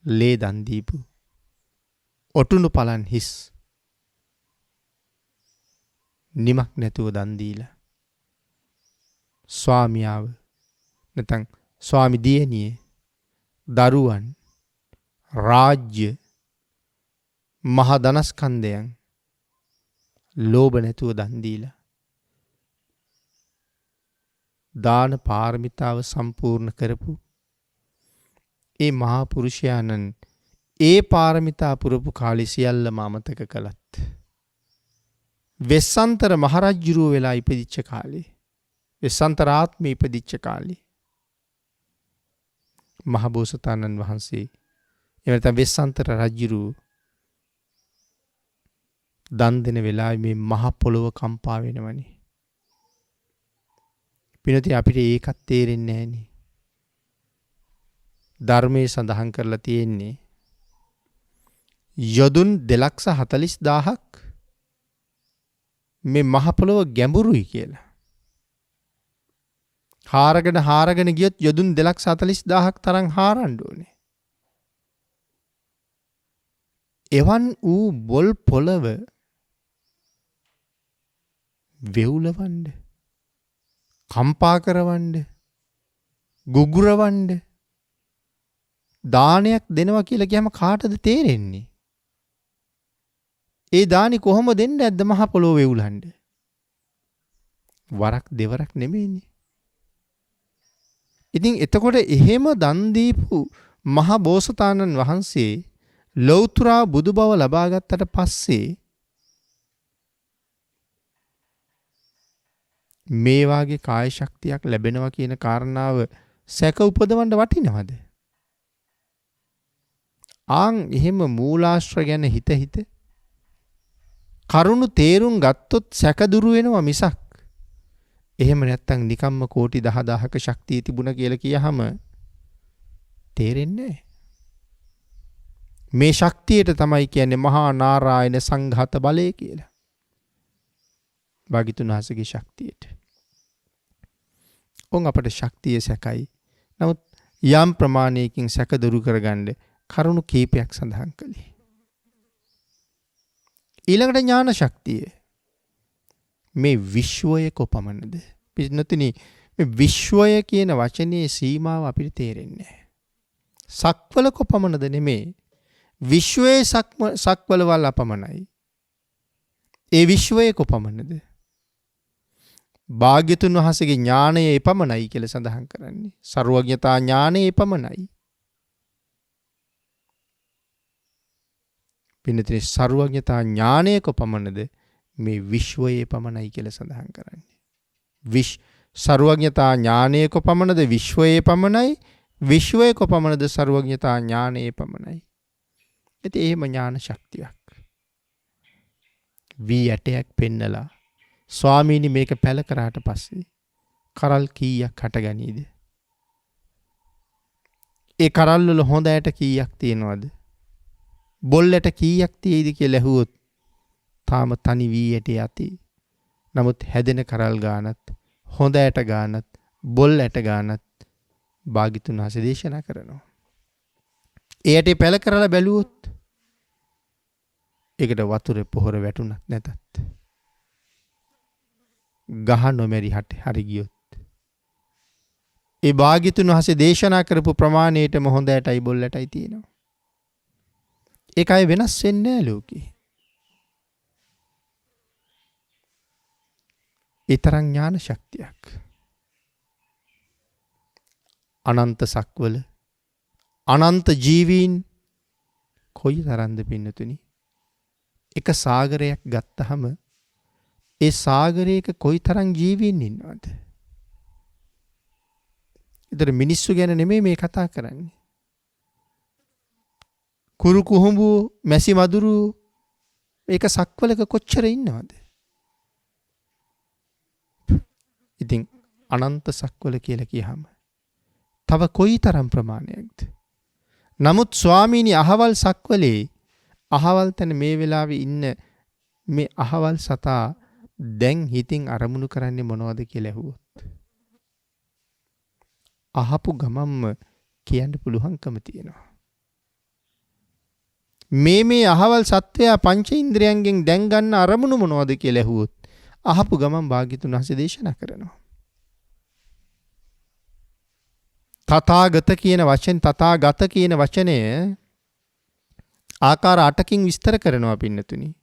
ලේ දන් දීපු ඔටුනු පලන් හිස් නිමක් නැතුව දන් දීලා ස්වාමියාව නැත්නම් ස්වාමි දියණියේ දරුවන් රාජ්‍ය මහ ධනස්කන්ධයන් ලෝභ නැතුව දන් දීලා දාන පාරමිතාව සම්පූර්ණ කරපු ඒ මහා පුරුෂයාණන් ඒ පාරමිතා පුරපු කාලේ සියල්ලම අමතක කළත් වෙස්සන්තර මහරජුරුව වෙලා ඉපදිච්ච කාලේ වෙස්සන්තරාත්මේ ඉපදිච්ච කාලේ මහ බෝසතාණන් වහන්සේ එහෙම නැත්නම් වෙස්සන්තර රජුරුව දන් දෙන වෙලාවේ මේ මහ පොළොව කම්පා වෙනවනේ. පිනති අපිට ඒකත් තේරෙන්නේ නැහනේ. ධර්මයේ සඳහන් කරලා තියෙන්නේ යොදුන් 2,40,000ක් මේ මහ පොළොව ගැඹුරුයි කියලා. හාරගෙන ගියොත් යොදුන් 2,40,000ක් තරම් හාරන්න ඕනේ. එවන් වූ බොල් පොළව වෙවුලවන්න, කම්පා කරවන්න, ගුගුරවන්න දානයක් දෙනවා කියලා කියම කාටද තේරෙන්නේ? ඒ දානි කොහොම දෙන්න ඇද්ද මහ පොළොව වෙවුලන්න? වරක් දෙවරක් නෙමෙයිනේ. ඉතින් එතකොට එහෙම දන් දීපු මහ බෝසතාණන් වහන්සේ ලෞතර බුදු බව ලබා ගත්තට පස්සේ මේ වාගේ කාය ශක්තියක් ලැබෙනවා කියන කාරණාව සැක උපදවන්න වටිනවද? එහෙම මූලාශ්‍ර ගැන හිත කරුණු තේරුම් ගත්තොත් සැක දුරු වෙනවා මිසක් එහෙම නැත්තම් නිකම්ම කෝටි 10,000ක ශක්තිය තිබුණා කියලා කියහම තේරෙන්නේ නැහැ. මේ ශක්තියට තමයි කියන්නේ මහා නාරායන සංඝාත බලය කියලා. භාග්‍යතුන් වහන්සේගේ ශක්තියට. අපට ශක්තිය සැකයි. නමුත් යම් ප්‍රමාණයකින් සැක දුරු කරගන්න කරුණු කීපයක් සඳහන් කළේ. ඊළඟට ඥාන ශක්තිය. මේ විශ්වය කොපමණද? පින්නතුනි මේ විශ්වය කියන වචනේ සීමාව අපිට තේරෙන්නේ නැහැ. සක්වල කොපමණද නෙමේ. විශ්වයේ සක්වල වල අපමණයි. ඒ විශ්වයේ කොපමණද? භාග්‍යතුන් වහන්සේගේ ඥානය එපමණයි කියලා සඳහන් කරන්නේ. සර්වඥතා ඥානය එපමණයි. පින්නතේ සර්වඥතා ඥානය කොපමණද? මේ විශ්වයේ පමණයි කියලා සඳහන් කරන්නේ. සර්වඥතා ඥානය කොපමණද? විශ්වයේ පමණයි. විශ්වයේ කොපමණද? සර්වඥතා ඥානයේ පමණයි. ඉතින් එහෙම ඥාන ශක්තියක්. වී ඇටයක් පෙන්නලා ස්වාමීනි මේක පැල කරාට පස්සේ කරල් කීයක් හටගනීද? ඒ කරල් වල හොඳ ඇට කීයක් තියෙනවද? බොල් ඇට කීයක් තියෙයිද කියලා ඇහුවොත් තාම තනි වී ඇටේ යති. නමුත් හැදෙන කරල් ගානත්, හොඳ ඇට ගානත්, බොල් ඇට ගානත් භාග්‍යතුන් වහන්සේ දේශනා කරනවා. ඒ ඇටේ පැල කරලා බැලුවොත් ඒකට වතුරේ පොහොර වැටුණත් නැතත් ගහ නොමැරි හරි ගියොත් ඒ භාග්‍යතුන් වහන්සේ දේශනා කරපු ප්‍රමාණයටම හොඳ ඇටයි බොල් ඇටයි තියෙනවා. ඒකයි වෙනස් වෙන්නේ නැහැ ලෝකේ. ඒ තරම් ඥාන ශක්තියක්. අනන්ත සක්වල අනන්ත ජීවීන් කොයි තරම්ද පින්නතුනි? එක සාගරයක් ගත්තහම ඒ සාගරයක කොයි තරම් ජීවීන් ඉන්නවද? ඒතර මිනිස්සු ගැන නෙමෙයි මේ කතා කරන්නේ. කුරු කුහුඹු, මැසි මදුරු ඒක සක්වලක කොච්චර ඉන්නවද? ඉතින් අනන්ත සක්වල කියලා කියහම තව කොයි තරම් ප්‍රමාණයක්ද? නමුත් ස්වාමීනි අහවල් සක්වලේ අහවල් තැන මේ වෙලාවේ ඉන්න මේ අහවල් සතා දැන් හිතින් අරමුණු කරන්නේ මොනවද කියලා ඇහුවොත් අහපු ගමම්ම කියන්න පුළුවන්කම තියෙනවා. මේ අහවල් සත්වයා පංච ඉන්ද්‍රයන්ගෙන් දැන් ගන්න අරමුණු මොනවද කියලා ඇහුවොත් අහපු ගමන් භාග්‍යතුන් වහන්සේ දේශනා කරනවා. තථාගත කියන වචනය ආකාර 8කින් විස්තර කරනවා පින්නතුනි.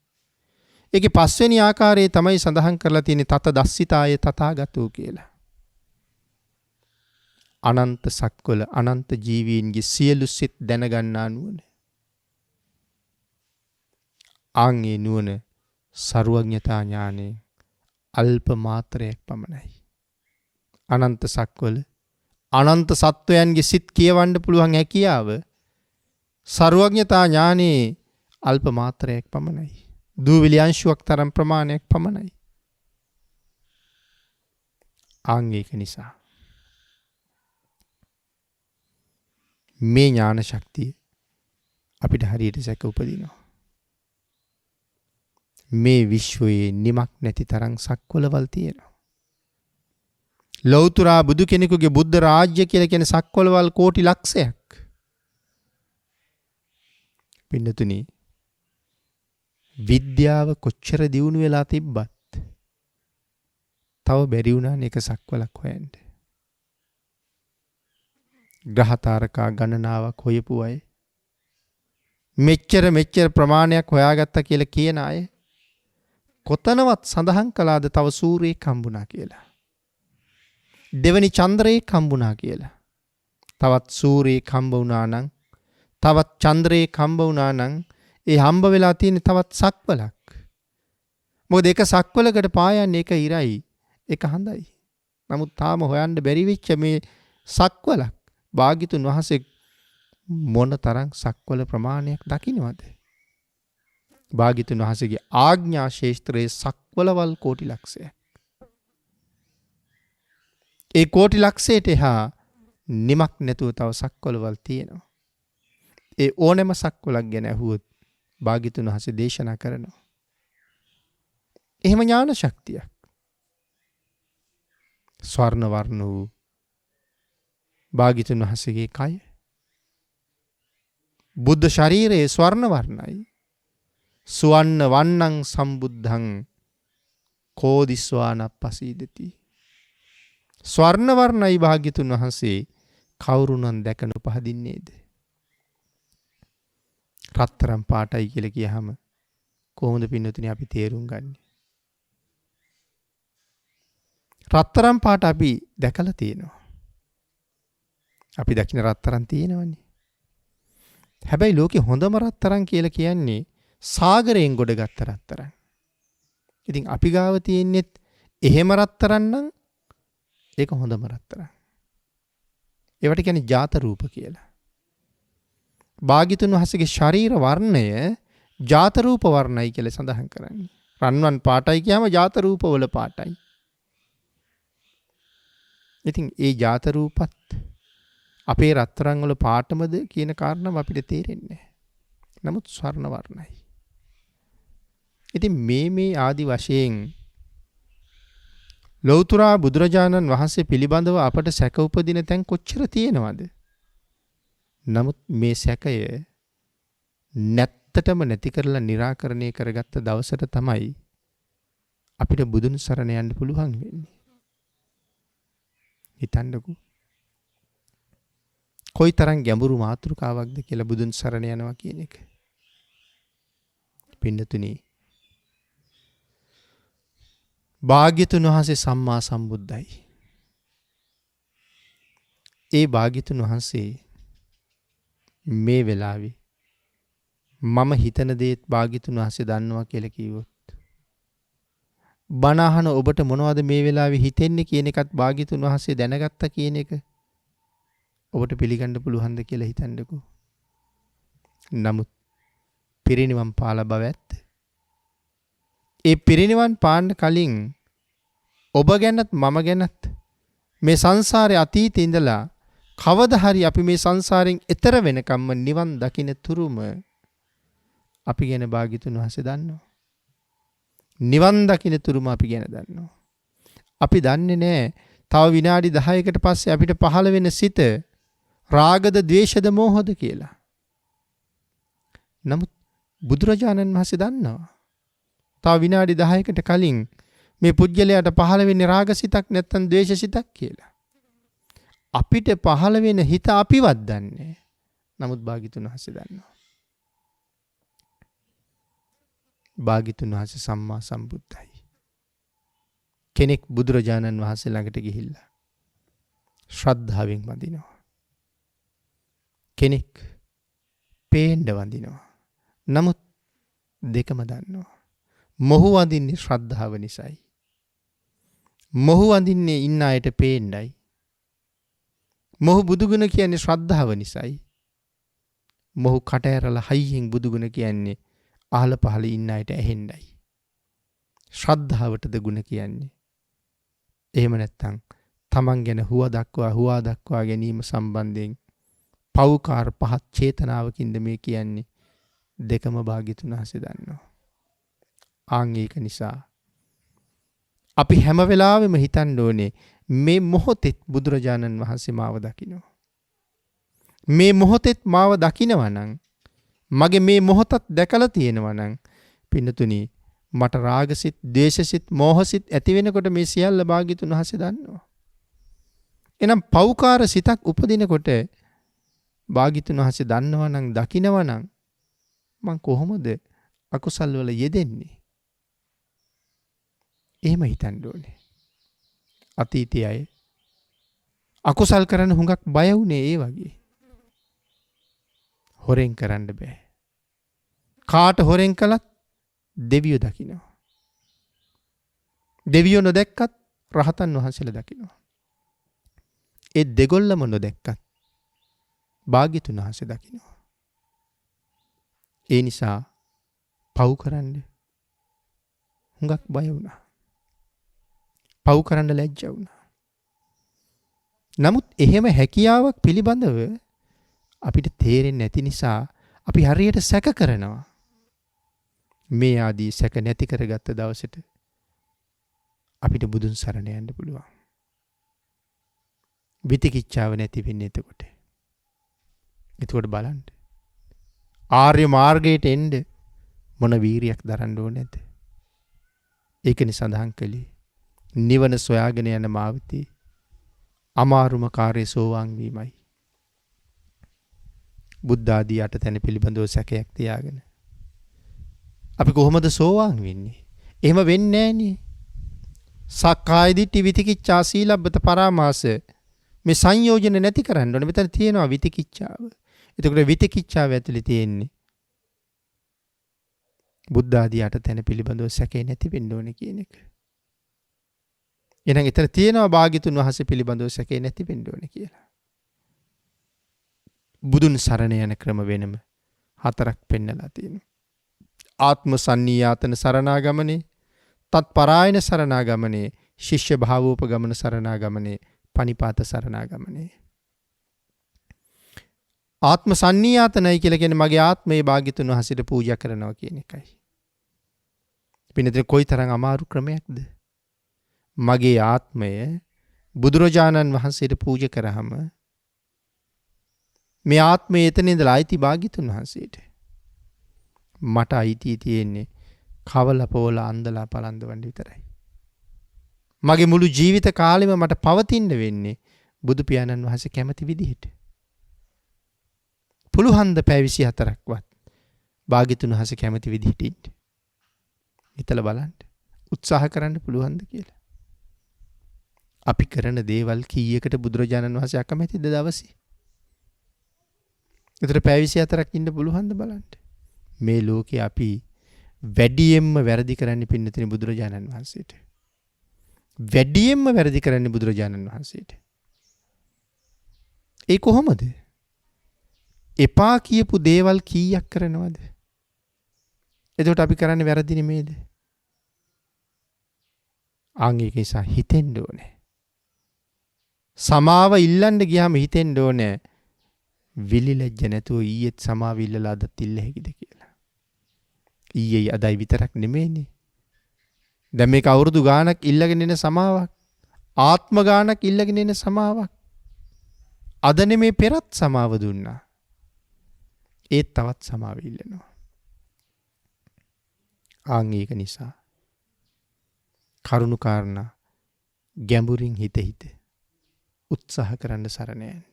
ඒකේ පස්වෙනි ආකාරයේ තමයි සඳහන් කරලා තියෙන්නේ තත දස්සිතාය තථාගතෝ කියලා. අනන්ත සක්වල අනන්ත ජීවීන්ගේ සියලු සිත් දැනගන්නා නුවණ. ආන්ගේ නුවණ සර්වඥතා ඥානයේ අල්ප මාත්‍රයක් පමණයි. අනන්ත සක්වල අනන්ත සත්වයන්ගේ සිත් කියවන්න පුළුවන් හැකියාව සර්වඥතා ඥානයේ අල්ප මාත්‍රයක් පමණයි. දූවිලි අංශුවක් තරම් ප්‍රමාණයක් පමණයි. ආංගික නිසා මේ ඥාන ශක්තිය අපිට හරියට සැක උපදිනවා. මේ විශ්වයේ නිමක් නැති තරම් සක්වලවල් තියෙනවා. ලෞතර බුදු කෙනෙකුගේ බුද්ධ රාජ්‍ය කියලා කියන සක්වලවල් කෝටි ලක්ෂයක්. පින්නතුනි විද්‍යාව කොච්චර දියුණු වෙලා තිබ්බත් තව බැරි වුණා මේක සක්වලක් හොයන්න. ග්‍රහ තාරකා ගණනාවක් හොයපු අය මෙච්චර ප්‍රමාණයක් හොයාගත්තා කියලා කියන අය කොතනවත් සඳහන් කළාද තව සූර්යයෙක් හම්බුණා කියලා. දෙවනි චන්ද්‍රයෙක් හම්බුණා කියලා. තවත් සූර්යයෙක් හම්බ වුණා නම් තවත් චන්ද්‍රයෙක් හම්බ වුණා නම් ඒ හම්බ වෙලා තියෙන තවත් සක්වලක්. මොකද එක සක්වලකට පායන්නේ එක ඉරයි එක හඳයි. නමුත් තාම හොයන්න බැරි වෙච්ච මේ සක්වලක් භාග්‍යතුන් වහන්සේ මොන තරම් සක්වල ප්‍රමාණයක් දකින්නවද? භාග්‍යතුන් වහන්සේගේ ආඥා ශේෂ්ත්‍රයේ සක්වලවල් කෝටි ලක්ෂයක්. ඒ කෝටි ලක්ෂයට එහා නිමක් නැතුව තව සක්වලවල් තියෙනවා. ඒ ඕනෑම සක්වලක් ගැන අහුවොත් භාග්‍යතුන් වහන්සේ දේශනා කරනවා. එහෙම ඥාන ශක්තියක්. ස්වර්ණ වර්ණ වූ භාග්‍යතුන් වහන්සේගේ කය බුද්ධ ශරීරයේ ස්වර්ණ වර්ණයි. සුවන්න වන්නං සම්බුද්ධං කෝදිස්වානප්පසීදති. ස්වර්ණ වර්ණයි භාග්‍යතුන් වහන්සේ කවුරුනම් දැක නොපහදින්නේද? රත්තරන් පාටයි කියලා කියහම කොහොමද පින්නතුනි අපි තේරුම් ගන්නේ? රත්තරන් පාට අපි දැකලා තියෙනවා. අපි දකින්න රත්තරන් තියෙනවනේ. හැබැයි ලෝකේ හොඳම රත්තරන් කියලා කියන්නේ සාගරයෙන් ගොඩගත්ත රත්තරන්. ඉතින් අපි ගාව තියෙන්නේත් එහෙම රත්තරන් නම් ඒක හොඳම රත්තරන්. ඒවට කියන්නේ ජාත රූප කියලා. භාග්‍යතුන් වහන්සේගේ ශරීර වර්ණය ජාත රූප වර්ණයි කියලා සඳහන් කරන්නේ. රන්වන් පාටයි කියම ජාත රූප වල පාටයි. ඉතින් ඒ ජාත රූපත් අපේ රත්තරන් වල පාටමද කියන කාරණාව අපිට තේරෙන්නේ නැහැ. නමුත් ස්වර්ණ වර්ණයි. ඉතින් මේ ආදි වශයෙන් ලෞතර බුදුරජාණන් වහන්සේ පිළිබඳව අපට සැක උපදින තැන් කොච්චර තියෙනවද? නමුත් මේ සැකය නැත්තටම නැති කරලා निराකරණය කරගත්ත දවසට තමයි අපිට බුදුන් සරණ යන්න පුළුවන් වෙන්නේ. හිතන්නකෝ. කොයිතරම් ගැඹුරු මාතෘකාවක්ද කියලා බුදුන් සරණ යනවා කියන එක. පින්නතුනි භාග්‍යතුන් වහන්සේ සම්මා සම්බුද්ධයි. ඒ භාග්‍යතුන් වහන්සේ මේ වෙලාවේ මම හිතන දේත් භාග්‍යතුන් වහන්සේ දන්නවා කියලා කිව්වොත් බණ අහන ඔබට මොනවද මේ වෙලාවේ හිතෙන්නේ කියන එකත් භාග්‍යතුන් වහන්සේ දැනගත්තා කියන එක ඔබට පිළිගන්න පුළුවන්ද කියලා හිතන්නකෝ. නමුත් පිරිනිවන් පාලා බව ඇත්ත. ඒ පිරිනිවන් පාන්න කලින් ඔබ ගැනත් මම ගැනත් මේ සංසාරේ අතීතේ ඉඳලා කවදා හරි අපි මේ සංසාරයෙන් එතර වෙනකම්ම නිවන් දකින්න තුරුම අපි ගැන භාග්‍යතුන් වහන්සේ දන්නවා. නිවන් දකින්න තුරුම අපි ගැන දන්නවා. අපි දන්නේ නැහැ තව විනාඩි 10කට පස්සේ අපිට පහළ වෙන සිත රාගද ද්වේෂද මෝහද කියලා. නමුත් බුදුරජාණන් වහන්සේ දන්නවා. තව විනාඩි 10කට කලින් මේ පුජ්‍යලයට පහළ වෙන්නේ රාගසිතක් නැත්නම් ද්වේෂසිතක් කියලා. අපිට පහළ වෙන හිත අපිවත් දන්නේ. නමුත් භාග්‍යතුන් වහන්සේ දන්නවා. භාග්‍යතුන් වහන්සේ සම්මා සම්බුද්ධයි. කෙනෙක් බුදුරජාණන් වහන්සේ ළඟට ගිහිල්ලා ශ්‍රද්ධාවෙන් වඳිනවා. කෙනෙක් පේන්න වඳිනවා. නමුත් දෙකම දන්නවා. මොහු වඳින්නේ ශ්‍රද්ධාව නිසායි. මොහු වඳින්නේ ඉන්න අයට පේන්නයි. මොහු බුදුගුණ කියන්නේ ශ්‍රද්ධාව නිසායි. මොහු කට ඇරලා හයියෙන් බුදුගුණ කියන්නේ අහල පහල ඉන්න අයට ඇහෙන්නයි. ශ්‍රද්ධාවටද ගුණ කියන්නේ. එහෙම නැත්තම් තමන් ගැන හුවා දක්වා ගැනීම සම්බන්ධයෙන් පෞකාර පහත් චේතනාවකින්ද මේ කියන්නේ. දෙකම භාග්‍යතුන් වහන්සේ දන්නවා. ආන් ඒක නිසා අපි හැම වෙලාවෙම හිතන්න ඕනේ මේ මොහොතෙත් බුදුරජාණන් වහන්සේ මාව දකිනවා. මේ මොහොතෙත් මාව දකිනවා නම් මගේ මේ මොහොතත් දැකලා තියෙනවා නම් පින්නතුනි මට රාගසිත, ද්වේෂසිත, මෝහසිත ඇති වෙනකොට මේ සියල්ල භාග්‍යතුන් වහන්සේ දන්නවා. එනම් පෞකාර සිතක් උපදිනකොට භාග්‍යතුන් වහන්සේ දන්නවා නම් දකිනවා නම් මං කොහොමද අකුසල් වල යෙදෙන්නේ? එහෙම හිතන්න ඕනේ. අතීතයේ අය අකුසල් කරන්න හුඟක් බය වුණේ ඒ වගේ. හොරෙන් කරන්න බෑ. කාට හොරෙන් කළත් දෙවියෝ දකිනවා. දෙවියෝ නොදැක්කත් රහතන් වහන්සේලා දකිනවා. ඒ දෙගොල්ලම නොදැක්කත් භාග්‍යතුන් වහන්සේ දකිනවා. ඒ නිසා පව් කරන්න හුඟක් බය වුණා. පව් කරන්න ලැජ්ජ වුණා. නමුත් එහෙම හැකියාවක් පිළිබඳව අපිට තේරෙන්නේ නැති නිසා අපි හරියට සැක කරනවා. මේ ආදී සැක නැති කරගත්ත දවසට අපිට බුදුන් සරණ යන්න පුළුවන්. විතිකිච්ඡාව නැති වෙන්නේ එතකොට. එතකොට බලන්න. ආර්ය මාර්ගයට එන්න මොන වීරියක් දරන්න ඕනේද? ඒකනේ සඳහන් කළේ නිවන සොයාගෙන යන මාවතේ අමාරුම කාර්ය සෝවාන් වීමයි. බුද්ධ ආදී අට තැන පිළිබඳව සැකයක් තියාගෙන අපි කොහොමද සෝවාන් වෙන්නේ? එහෙම වෙන්නේ නෑනේ. සක්කාය දිට්ඨි, විතිකිච්ඡා, සීලබ්බත පරාමාස මේ සංයෝජන නැති කරන්න ඕනේ. මෙතන තියෙනවා විතිකිච්ඡාව. එතකොට විතිකිච්ඡාව ඇතුලේ තියෙන්නේ බුද්ධ ආදී අට තැන පිළිබඳව සැකේ නැති වෙන්න ඕනේ කියන එක. එහෙනම් එතන තියෙනවා භාග්‍යතුන් වහන්සේ පිළිබඳව සැකේ නැති වෙන්න ඕනේ කියලා. බුදුන් සරණ යන ක්‍රම වෙනම හතරක් පෙන්නලා තියෙනවා. ආත්ම සන්නියාතන සරණාගමනේ, තත්පරායන සරණාගමනේ, ශිෂ්‍ය භාවෝපගමන සරණාගමනේ, පනිපාත සරණාගමනේ. ආත්ම සන්නියාතනයි කියලා කියන්නේ මගේ ආත්මයේ භාග්‍යතුන් වහන්සේට පූජා කරනවා කියන එකයි. පින්නතේ කොයිතරම් අමාරු ක්‍රමයක්ද? මගේ ආත්මය බුදුරජාණන් වහන්සේට පූජා කරාම මේ ආත්මය එතන ඉඳලා අයිති භාග්‍යතුන් වහන්සේට. මට අයිති තියෙන්නේ කවලපෝල අන්දලා පලන්දවන්න විතරයි. මගේ මුළු ජීවිත කාලෙම මට පවතින්න වෙන්නේ බුදු පියාණන් වහන්සේ කැමති විදිහට. පුළුවන් ද පැය 24ක්වත් භාග්‍යතුන් වහන්සේ කැමති විදිහට ඉන්න. හිතලා බලන්න. උත්සාහ කරන්න පුළුවන්ද කියලා. අපි කරන දේවල් කීයකට බුදුරජාණන් වහන්සේ අකමැතිද දවසේ? ඒතර පැය 24ක් ඉන්න පුළුවන්ද බලන්න. මේ ලෝකේ අපි වැඩියෙන්ම වැරදි කරන්නේ පින්නතින බුදුරජාණන් වහන්සේට. වැඩියෙන්ම වැරදි කරන්නේ බුදුරජාණන් වහන්සේට. ඒ කොහොමද? එපා කියපු දේවල් කීයක් කරනවද? එතකොට අපි කරන්නේ වැරදි නෙමේද? ආංගික නිසා හිතෙන්න ඕනේ. සමාව ඉල්ලන්න ගියාම හිතෙන්න ඕනේ විලිලැජ්ජ නැතුව ඊයේත් සමාව ඉල්ලලා අදත් ඉල්ල හැකිද කියලා. ඊයේ අදයි විතරක් නෙමෙයිනේ. දැන් මේක අවුරුදු ගාණක් ඉල්ලගෙන ඉන සමාවක්. ආත්ම ගාණක් ඉල්ලගෙන ඉන සමාවක්. අද නෙමේ පෙරත් සමාව දුන්නා. ඒත් තවත් සමාව ඉල්ලනවා. ආන් ඒක නිසා කරුණු කාරණා ගැඹුරින් හිත උත්සාහ කරන්න සරණ යන්න.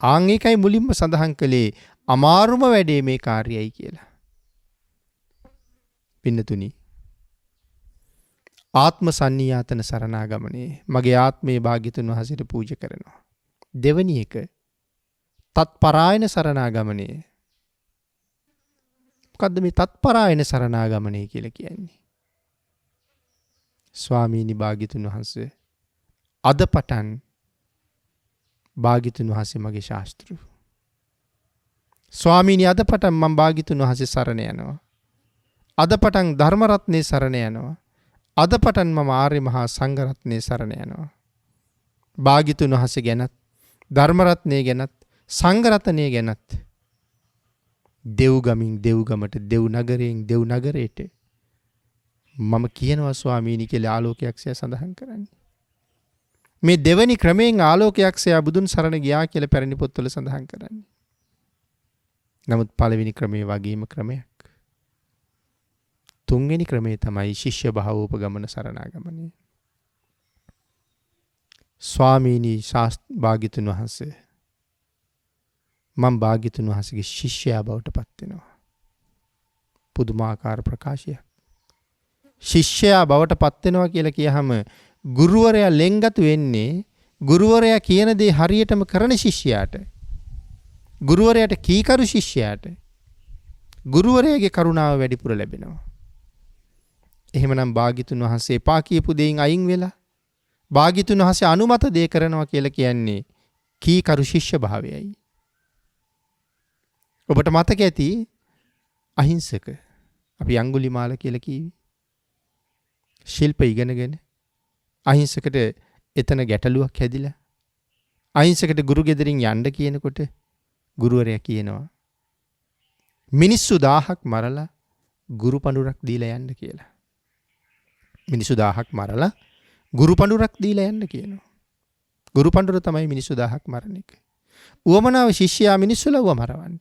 ආන් ඒකයි මුලින්ම සඳහන් කළේ අමාරුම වැඩේ මේ කාර්යයයි කියලා. පින්නතුනි ආත්ම සන්නියාතන සරණාගමනේ මගේ ආත්මයේ භාග්‍යතුන් වහන්සේට පූජා කරනවා. දෙවැනි එක තත්පරායන සරණාගමනේ. මොකද්ද මේ තත්පරායන සරණාගමනේ කියලා කියන්නේ? ස්වාමීනි භාග්‍යතුන් වහන්සේ අද පටන් භාග්‍යතුන් වහන්සේ මගේ ශාස්ත්‍රු. ස්වාමීනි අද පටන් මම භාග්‍යතුන් වහන්සේ සරණ යනවා. අද පටන් ධර්ම රත්නේ සරණ යනවා. අද පටන් මම ආර්ය මහා සංඝ රත්නේ සරණ යනවා. භාග්‍යතුන් වහන්සේ ගැනත් ධර්ම රත්නේ ගැනත් සංඝ රත්නේ ගැනත් දෙව්ගමින් දෙව්ගමට දෙව් නගරයෙන් දෙව් නගරයට මම කියනවා ස්වාමීනි කියලා ආලෝකයක්ෂය සඳහන් කරන්නේ. මේ දෙවනි ක්‍රමයෙන් ආලෝකයක්ෂය බුදුන් සරණ ගියා කියලා පැරණි පොත්වල සඳහන් කරන්නේ. නමුත් පළවෙනි ක්‍රමයේ වගේම ක්‍රමයක්. තුන්වෙනි ක්‍රමේ තමයි ශිෂ්‍ය භාවෝපගමන සරණාගමනය. ස්වාමීනි භාග්‍යතුන් වහන්සේ මම භාග්‍යතුන් වහන්සේගේ ශිෂ්‍යයා බවට පත් වෙනවා. පුදුමාකාර ප්‍රකාශයක්. ශිෂ්‍යයා බවට පත් වෙනවා කියලා කියහම ගුරුවරයා ලෙන්ගතු වෙන්නේ ගුරුවරයා කියන දේ හරියටම කරන ශිෂ්‍යයාට. ගුරුවරයාට කීකරු ශිෂ්‍යයාට ගුරුවරයාගේ කරුණාව වැඩිපුර ලැබෙනවා. එහෙමනම් භාග්‍යතුන් වහන්සේ පා කියපු දෙයින් අයින් වෙලා භාග්‍යතුන් වහන්සේ අනුමත දේ කරනවා කියලා කියන්නේ කීකරු ශිෂ්‍ය භාවයයි. ඔබට මතක ඇති අහිංසක අපි අඟුලිමාල කියලා කිව්වේ. ශිල්ප ඉගෙනගෙන අහිංසකට එතන ගැටලුවක් හැදිලා අහිංසකට ගුරු ගෙදරින් යන්න කියනකොට ගුරුවරයා කියනවා මිනිස්සු 1000ක් මරලා ගුරු පඬුරක් දීලා යන්න කියලා. මිනිස්සු 1000ක් මරලා ගුරු පඬුරක් දීලා යන්න කියනවා. ගුරු පඬුර තමයි මිනිස්සු 1000ක් මරණ එක. උවමනාව ශිෂ්‍යයා මිනිස්සු ලව්ව මරවන්න.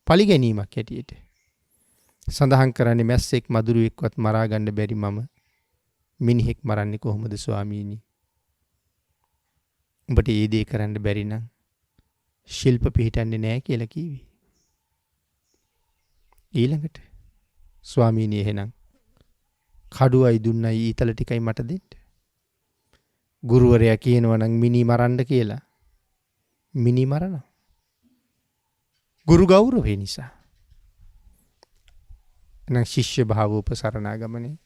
පලි ගැනීමක් හැටියට. සඳහන් කරන්නේ මැස්සෙක් මදුරුවෙක්වත් මරා ගන්න බැරි මම මිනිහෙක් මරන්නේ කොහොමද ස්වාමීනි? උඹට ඒ දේ කරන්න බැරි නම් ශිල්ප පිහිටන්නේ නැහැ කියලා කිව්වේ. ඊළඟට ස්වාමීනි එහෙනම් කඩුවයි දුන්නයි ඊතල ටිකයි මට දෙන්න. ගුරුවරයා කියනවා නම් මිනි මරන්න කියලා. මිනි මරනවා. ගුරු ගෞරවය නිසා. නම් ශිෂ්‍ය භාවෝපසරණාගමනේ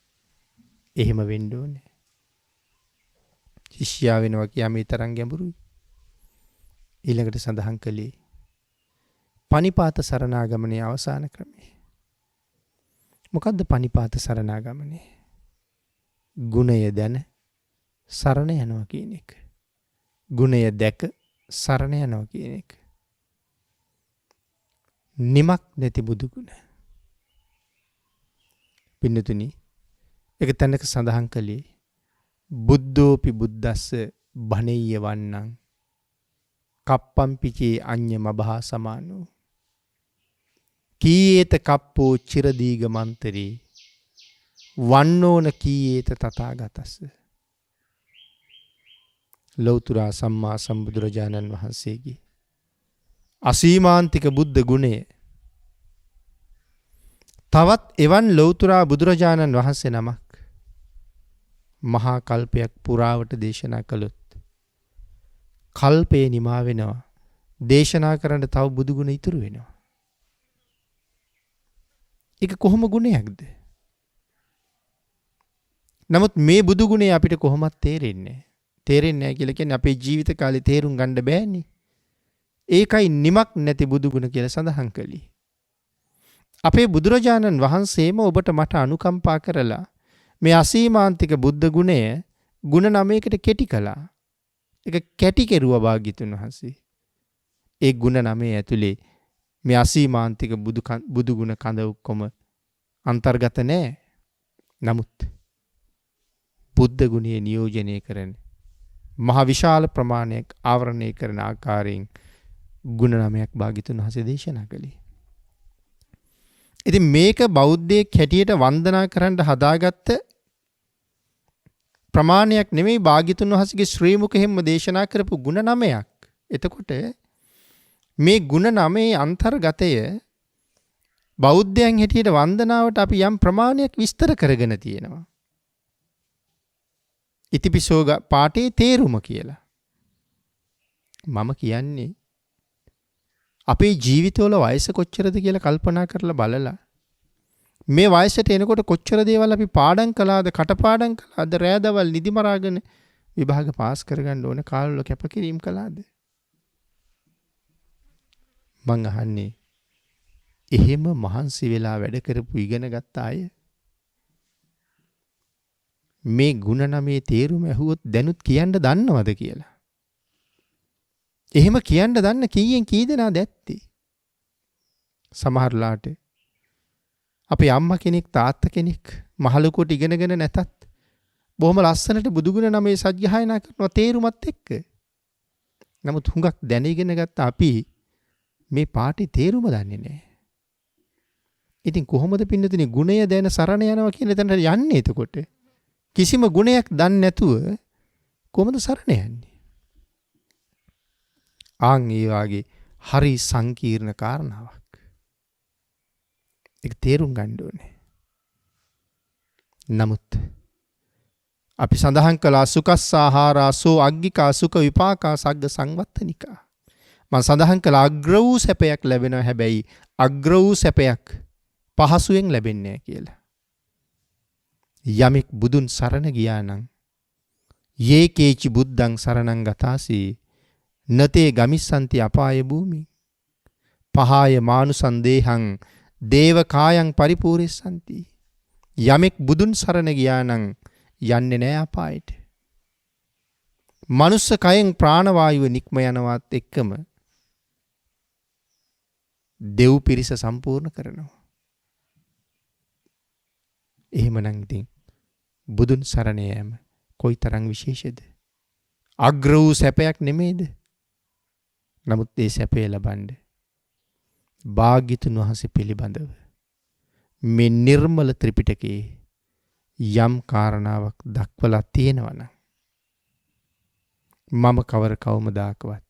එහෙම වෙන්න ඕනේ. ශිෂ්‍යයා වෙනවා කියා මේ තරම් ගැඹුරුයි. ඊළඟට සඳහන් කළේ පනිපාත සරණාගමනේ අවසාන ක්‍රමය. මොකද්ද පනිපාත සරණාගමනේ? ගුණය දැන සරණ යනවා කියන එක. ගුණය දැක සරණ යනවා කියන එක. නිමක් නැති බුදු ගුණ. පින්නතුනි එක තැනක සඳහන් කළේ බුද්ධෝපි බුද්දස්ස බණෙය්‍ය වන්නං කප්පම්පිචේ අඤ්ඤ මබහා සමානෝ කීයේත කප්පෝ චිරදීග මන්තරේ වන්නෝන කීයේත තථාගතස්ස. ලෞතර සම්මා සම්බුදුරජාණන් වහන්සේගේ අසීමාන්තික බුද්ධ ගුණය තවත් එවන් ලෞතර බුදුරජාණන් වහන්සේ නමක් මහා කල්පයක් පුරාවට දේශනා කළොත් කල්පේ නිමා වෙනවා. දේශනා කරන්න තව බුදු ගුණ ඉතුරු වෙනවා. ඒක කොහොම ගුණයක්ද? නමුත් මේ බුදු ගුණය අපිට කොහොමත් තේරෙන්නේ නැහැ කියලා කියන්නේ අපේ ජීවිත කාලේ තේරුම් ගන්න බෑනේ. ඒකයි නිමක් නැති බුදු ගුණ කියලා සඳහන් කළේ. අපේ බුදුරජාණන් වහන්සේම ඔබට මට අනුකම්පා කරලා මේ අසීමාන්තික බුද්ධ ගුණය ගුණ 9කට කෙටි කළා. ඒක කැටි කෙරුවා භාග්‍යතුන් වහන්සේ. ඒ ගුණ 9 ඇතුලේ මේ අසීමාන්තික බුදු ගුණ කඳ ඔක්කොම අන්තර්ගත නැහැ. නමුත් බුද්ධ ගුණයේ නියෝජනය කරන මහ විශාල ප්‍රමාණයක් ආවරණය කරන ආකාරයෙන් ගුණ 9ක් භාග්‍යතුන් වහන්සේ දේශනා කළේ. ඉතින් මේක බෞද්ධයෙක් හැටියට වන්දනා කරන්න හදාගත්ත ප්‍රමාණයක් නෙමෙයි භාග්‍යතුන් වහන්සේගේ ශ්‍රී මුඛයෙන්ම දේශනා කරපු ගුණ 9ක්. එතකොට මේ ගුණ 9 අන්තර්ගතය බෞද්ධයන් හැටියට වන්දනාවට අපි යම් ප්‍රමාණයක් විස්තර කරගෙන තියෙනවා. ඉතිපිසෝ පාඨයේ තේරුම කියලා. මම කියන්නේ අපේ ජීවිතවල වයස කොච්චරද කියලා කල්පනා කරලා බලලා මේ වයසට එනකොට කොච්චර දේවල් අපි පාඩම් කළාද, කටපාඩම් කළාද, රෑදවල් නිදි මරාගෙන විභාග පාස් කරගන්න ඕන කාලවල කැපකිරීම කළාද? මං අහන්නේ එහෙම මහන්සි වෙලා වැඩ කරපු ඉගෙන ගත්ත අය මේ ಗುಣ නමේ තේරුම ඇහුවොත් දැනුත් කියන්න දන්නවද කියලා. එහෙම කියන්න දන්න කීයෙන් කී දෙනාද ඇත්තේ? සමහරලාට අපේ අම්මා කෙනෙක් තාත්තා කෙනෙක් මහලුකුවට ඉගෙනගෙන නැතත් බොහොම ලස්සනට බුදුගුණ නමේ සජ්ජායනා කරනවා තේරුමත් එක්ක. නමුත් හුඟක් දැන ඉගෙන ගත්ත අපි මේ පාටි තේරුම දන්නේ නැහැ. ඉතින් කොහොමද පින්නතුනි ගුණය දැන සරණ යනවා කියන තැනට යන්නේ එතකොට? කිසිම ගුණයක් දන්නේ නැතුව කොහොමද සරණ යන්නේ? ආන් ඒ වාගේ හරි සංකීර්ණ කාරණාවක්. ඒක තේරුම් ගන්න ඕනේ. නමුත් අපි සඳහන් කළා සුකස්සාහාරා සෝ අග්ගිකා සුඛ විපාකා සග්ග සංවත්තනිකා. මම සඳහන් කළා අග්‍ර වූ සැපයක් ලැබෙනවා හැබැයි අග්‍ර වූ සැපයක් පහසුවෙන් ලැබෙන්නේ නැහැ කියලා. යමෙක් බුදුන් සරණ ගියා නම් යේකේචි බුද්ධං සරණං ගතාසී නතේ ගමිස්සන්ති අපාය භූමි පහාය මානුසං දේහං දේව කායං පරිපූර්ණසන්ති. යමෙක් බුදුන් සරණ ගියා නම් යන්නේ නැහැ අපායට. මනුස්ස කයෙන් ප්‍රාණවායුව නික්ම යනවත් එක්කම දෙව් පිරිස සම්පූර්ණ කරනවා. එහෙමනම් ඉතින් බුදුන් සරණ යෑම කොයිතරම් විශේෂද? අග්‍ර වූ සැපයක් නෙමේද? නමුත් ඒ සැපය ලබන්න භාග්‍යතුන් වහන්සේ පිළිබඳව මේ නිර්මල ත්‍රිපිටකයේ යම් කාරණාවක් දක්වලා තියෙනවා නම් මම කවර කවමදාකවත්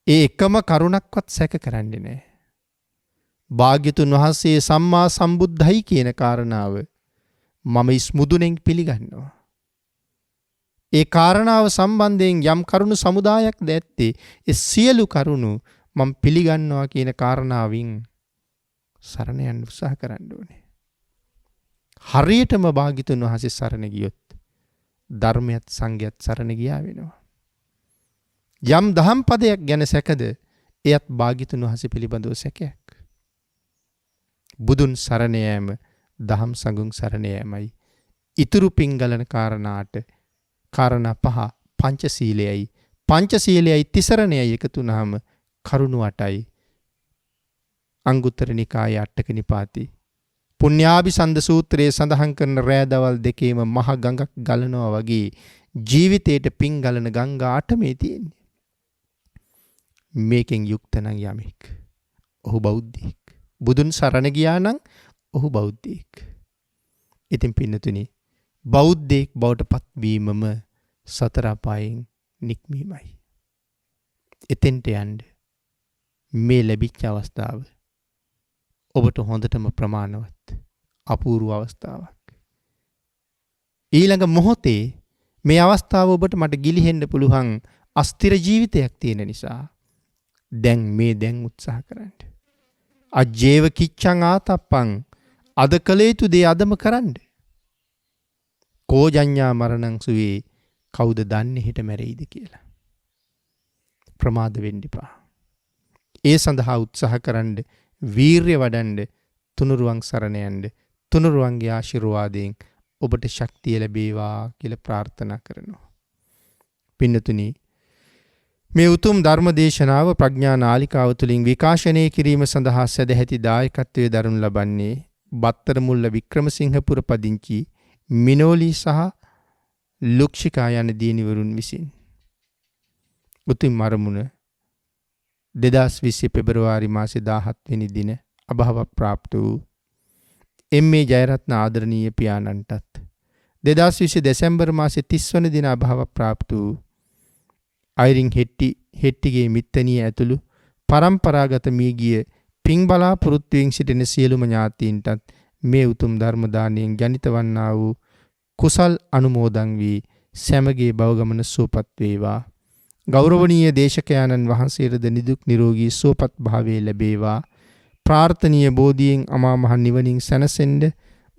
ඒ එකම කරුණක්වත් සැක කරන්නේ නැහැ. භාග්‍යතුන් වහන්සේ සම්මා සම්බුද්ධයි කියන කාරණාව මම ඉස්මුදුනෙන් පිළිගන්නවා. ඒ කාරණාව සම්බන්ධයෙන් යම් කරුණු සමුදායක් දැත්තේ ඒ සියලු කරුණු මම පිළිගන්නවා කියන කාරණාවෙන් සරණ යන්න උත්සාහ කරන්න ඕනේ. හරියටම භාග්‍යතුන් වහන්සේ සරණ ගියොත් ධර්මයත් සංඝයත් සරණ ගියා වෙනවා. යම් දහම් පදයක් ගැන සැකද එයත් භාග්‍යතුන් වහන්සේ පිළිබඳව සැකයක්. බුදුන් සරණ යෑම දහම් සංඝුන් සරණ යෑමයි. ඉතුරු පිංගලන කාරණා පහ පංචශීලයයි. පංචශීලයයි තිසරණයයි එකතු වුනහම කරුණු 8යි. අංගුත්තර නිකායේ අටක නිපාතේ පුණ්‍යාභිසන්ද සූත්‍රයේ සඳහන් කරන රෑ දවල් දෙකේම මහ ගඟක් ගලනවා වගේ ජීවිතේට පිං ගලන ගංගා 8 මේ තියෙන්නේ. මේකෙන් යුක්ත නම් යමෙක් ඔහු බෞද්ධයෙක්. බුදුන් සරණ ගියා නම් ඔහු බෞද්ධයෙක්. ඉතින් පින්නතුනි බෞද්ධයෙක් බවට පත්වීමම සතර අපායෙන් නික්මීමයි. එතෙන්ට යන්න මේ ලැබිච්ච අවස්ථාව ඔබට හොඳටම ප්‍රමාණවත් අපූර්ව අවස්ථාවක්. ඊළඟ මොහොතේ මේ අවස්ථාව ඔබට මට ගිලිහෙන්න පුළුවන් අස්තිර ජීවිතයක් තියෙන නිසා දැන් උත්සාහ කරන්න. අජ්ජේව කිච්ඡං ආතප්පං අද කළ යුතු දේ අදම කරන්න. කෝජඤ්ඤා මරණං සුවේ කවුද දන්නේ හෙට මැරෙයිද කියලා. ප්‍රමාද වෙන්න එපා. ඒ සඳහා උත්සාහ කරන්න, වීරිය වඩන්න, තුනුරුවන් සරණ යන්න. තුනුරුවන්ගේ ආශිර්වාදයෙන් ඔබට ශක්තිය ලැබේවා කියලා ප්‍රාර්ථනා කරනවා. පින්නතුනි මේ උතුම් ධර්ම දේශනාව ප්‍රඥා නාලිකාව තුළින් විකාශනය කිරීම සඳහා සදැහැති දායකත්වයේ දරනු ලබන්නේ බත්තරමුල්ල වික්‍රමසිංහපුර පදිංචි මිනෝලි සහ ලුක්ෂිකා යන දියණිවරුන් විසින්. උතුම් අරමුණ 2020 පෙබරවාරි මාසේ 17 වෙනි දින අභාව ප්‍රාප්ත වූ එම්.ඒ. ජයරත්න ආදරණීය පියාණන්ටත් 2020 දෙසැම්බර් මාසේ 30 වන දින අභාව ප්‍රාප්ත වූ අයිරින් හෙට්ටිගේ මිත්තණිය ඇතුළු පරම්පරාගත මීගිය පින් බලාපොරොත්තුවෙන් සිටින සියලුම ඥාතීන්ටත් මේ උතුම් ධර්ම දානයෙන් ජනිත වන්නා වූ කුසල් අනුමෝදන් වී සැමගේ භවගමන සුවපත් වේවා. ගෞරවනීය දේශකයාණන් වහන්සේට නිදුක් නිරෝගී සුවපත් භාවයේ ලැබේවා. ප්‍රාර්ථනීය බෝධියෙන් අමා මහ නිවනින් සැනසෙන්න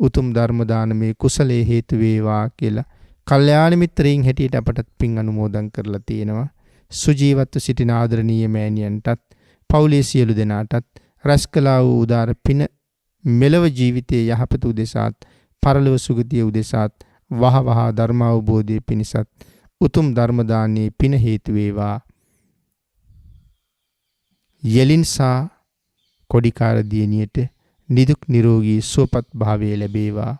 උතුම් ධර්ම දානමේ කුසලයේ හේතු වේවා කියලා කල්යාණ මිත්‍රයින් හැටියට අපටත් පින් අනුමෝදන් කරලා තියෙනවා. සුජීවත්ව සිටින ආදරණීය මෑණියන්ටත් පවුලේ සියලු දෙනාටත් රැස් කළා වූ උදාර පින මෙලව ජීවිතයේ යහපත උදෙසාත් පරලොව සුගතිය උදෙසාත් වහවහ ධර්ම අවබෝධයේ පිණිසත් උතුම් ධර්ම දානයේ පින හේතු වේවා. යලින්සා කොඩිකාර දියණියට නිදුක් නිරෝගී සුවපත් භාවය ලැබේවා.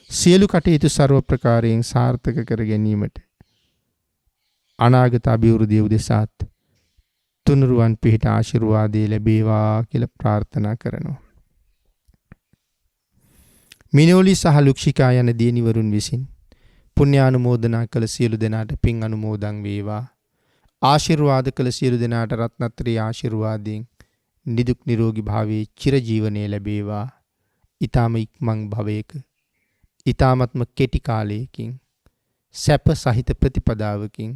සියලු කටයුතු ਸਰව ප්‍රකාරයෙන් සාර්ථක කර ගැනීමට අනාගත අභිවෘද්ධිය උදෙසාත් තුනුරුවන් පිහිට ආශිර්වාදයේ ලැබේවා කියලා ප්‍රාර්ථනා කරනවා. මිනෝලි සහ ලුක්ෂිකා යන දියණිවරුන් විසින් පුණ්‍යානුමෝදනා කළ සියලු දෙනාට පින් අනුමෝදන් වේවා. ආශිර්වාද කළ සියලු දෙනාට රත්නත්‍රී ආශිර්වාදයෙන් නිදුක් නිරෝගී භාවයේ චිරජීවනයේ ලැබේවා. ඊ타ම ඉක්මන් භවයක ඊ타මත්ම කෙටි කාලයකින් සැප සහිත ප්‍රතිපදාවකින්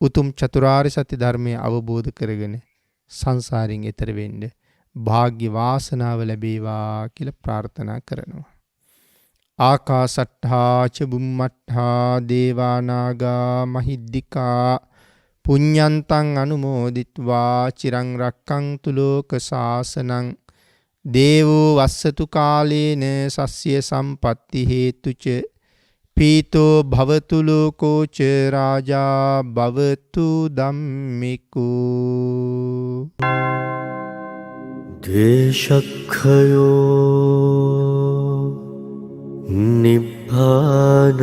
උතුම් චතුරාර්ය සත්‍ය ධර්මය අවබෝධ කරගෙන සංසාරින් එතර වෙන්න වාග්ය වාසනාව ලැබේවා කියලා ප්‍රාර්ථනා කරනවා. ආකාසට්ඨා ච බුම්මට්ඨා දේවා නාග මහිද්దికා පුඤ්ඤන්තං අනුමෝදිත්වා චිරං රක්ඛන්තු ලෝක සාසනං දේවෝ වස්සතු කාලේන සස්ය සම්පatti හේතුච පීතෝ භවතු ලෝකෝ ච රාජා භවතු ධම්මිකෝ. දේශක්ඛයෝ නිබ්බානං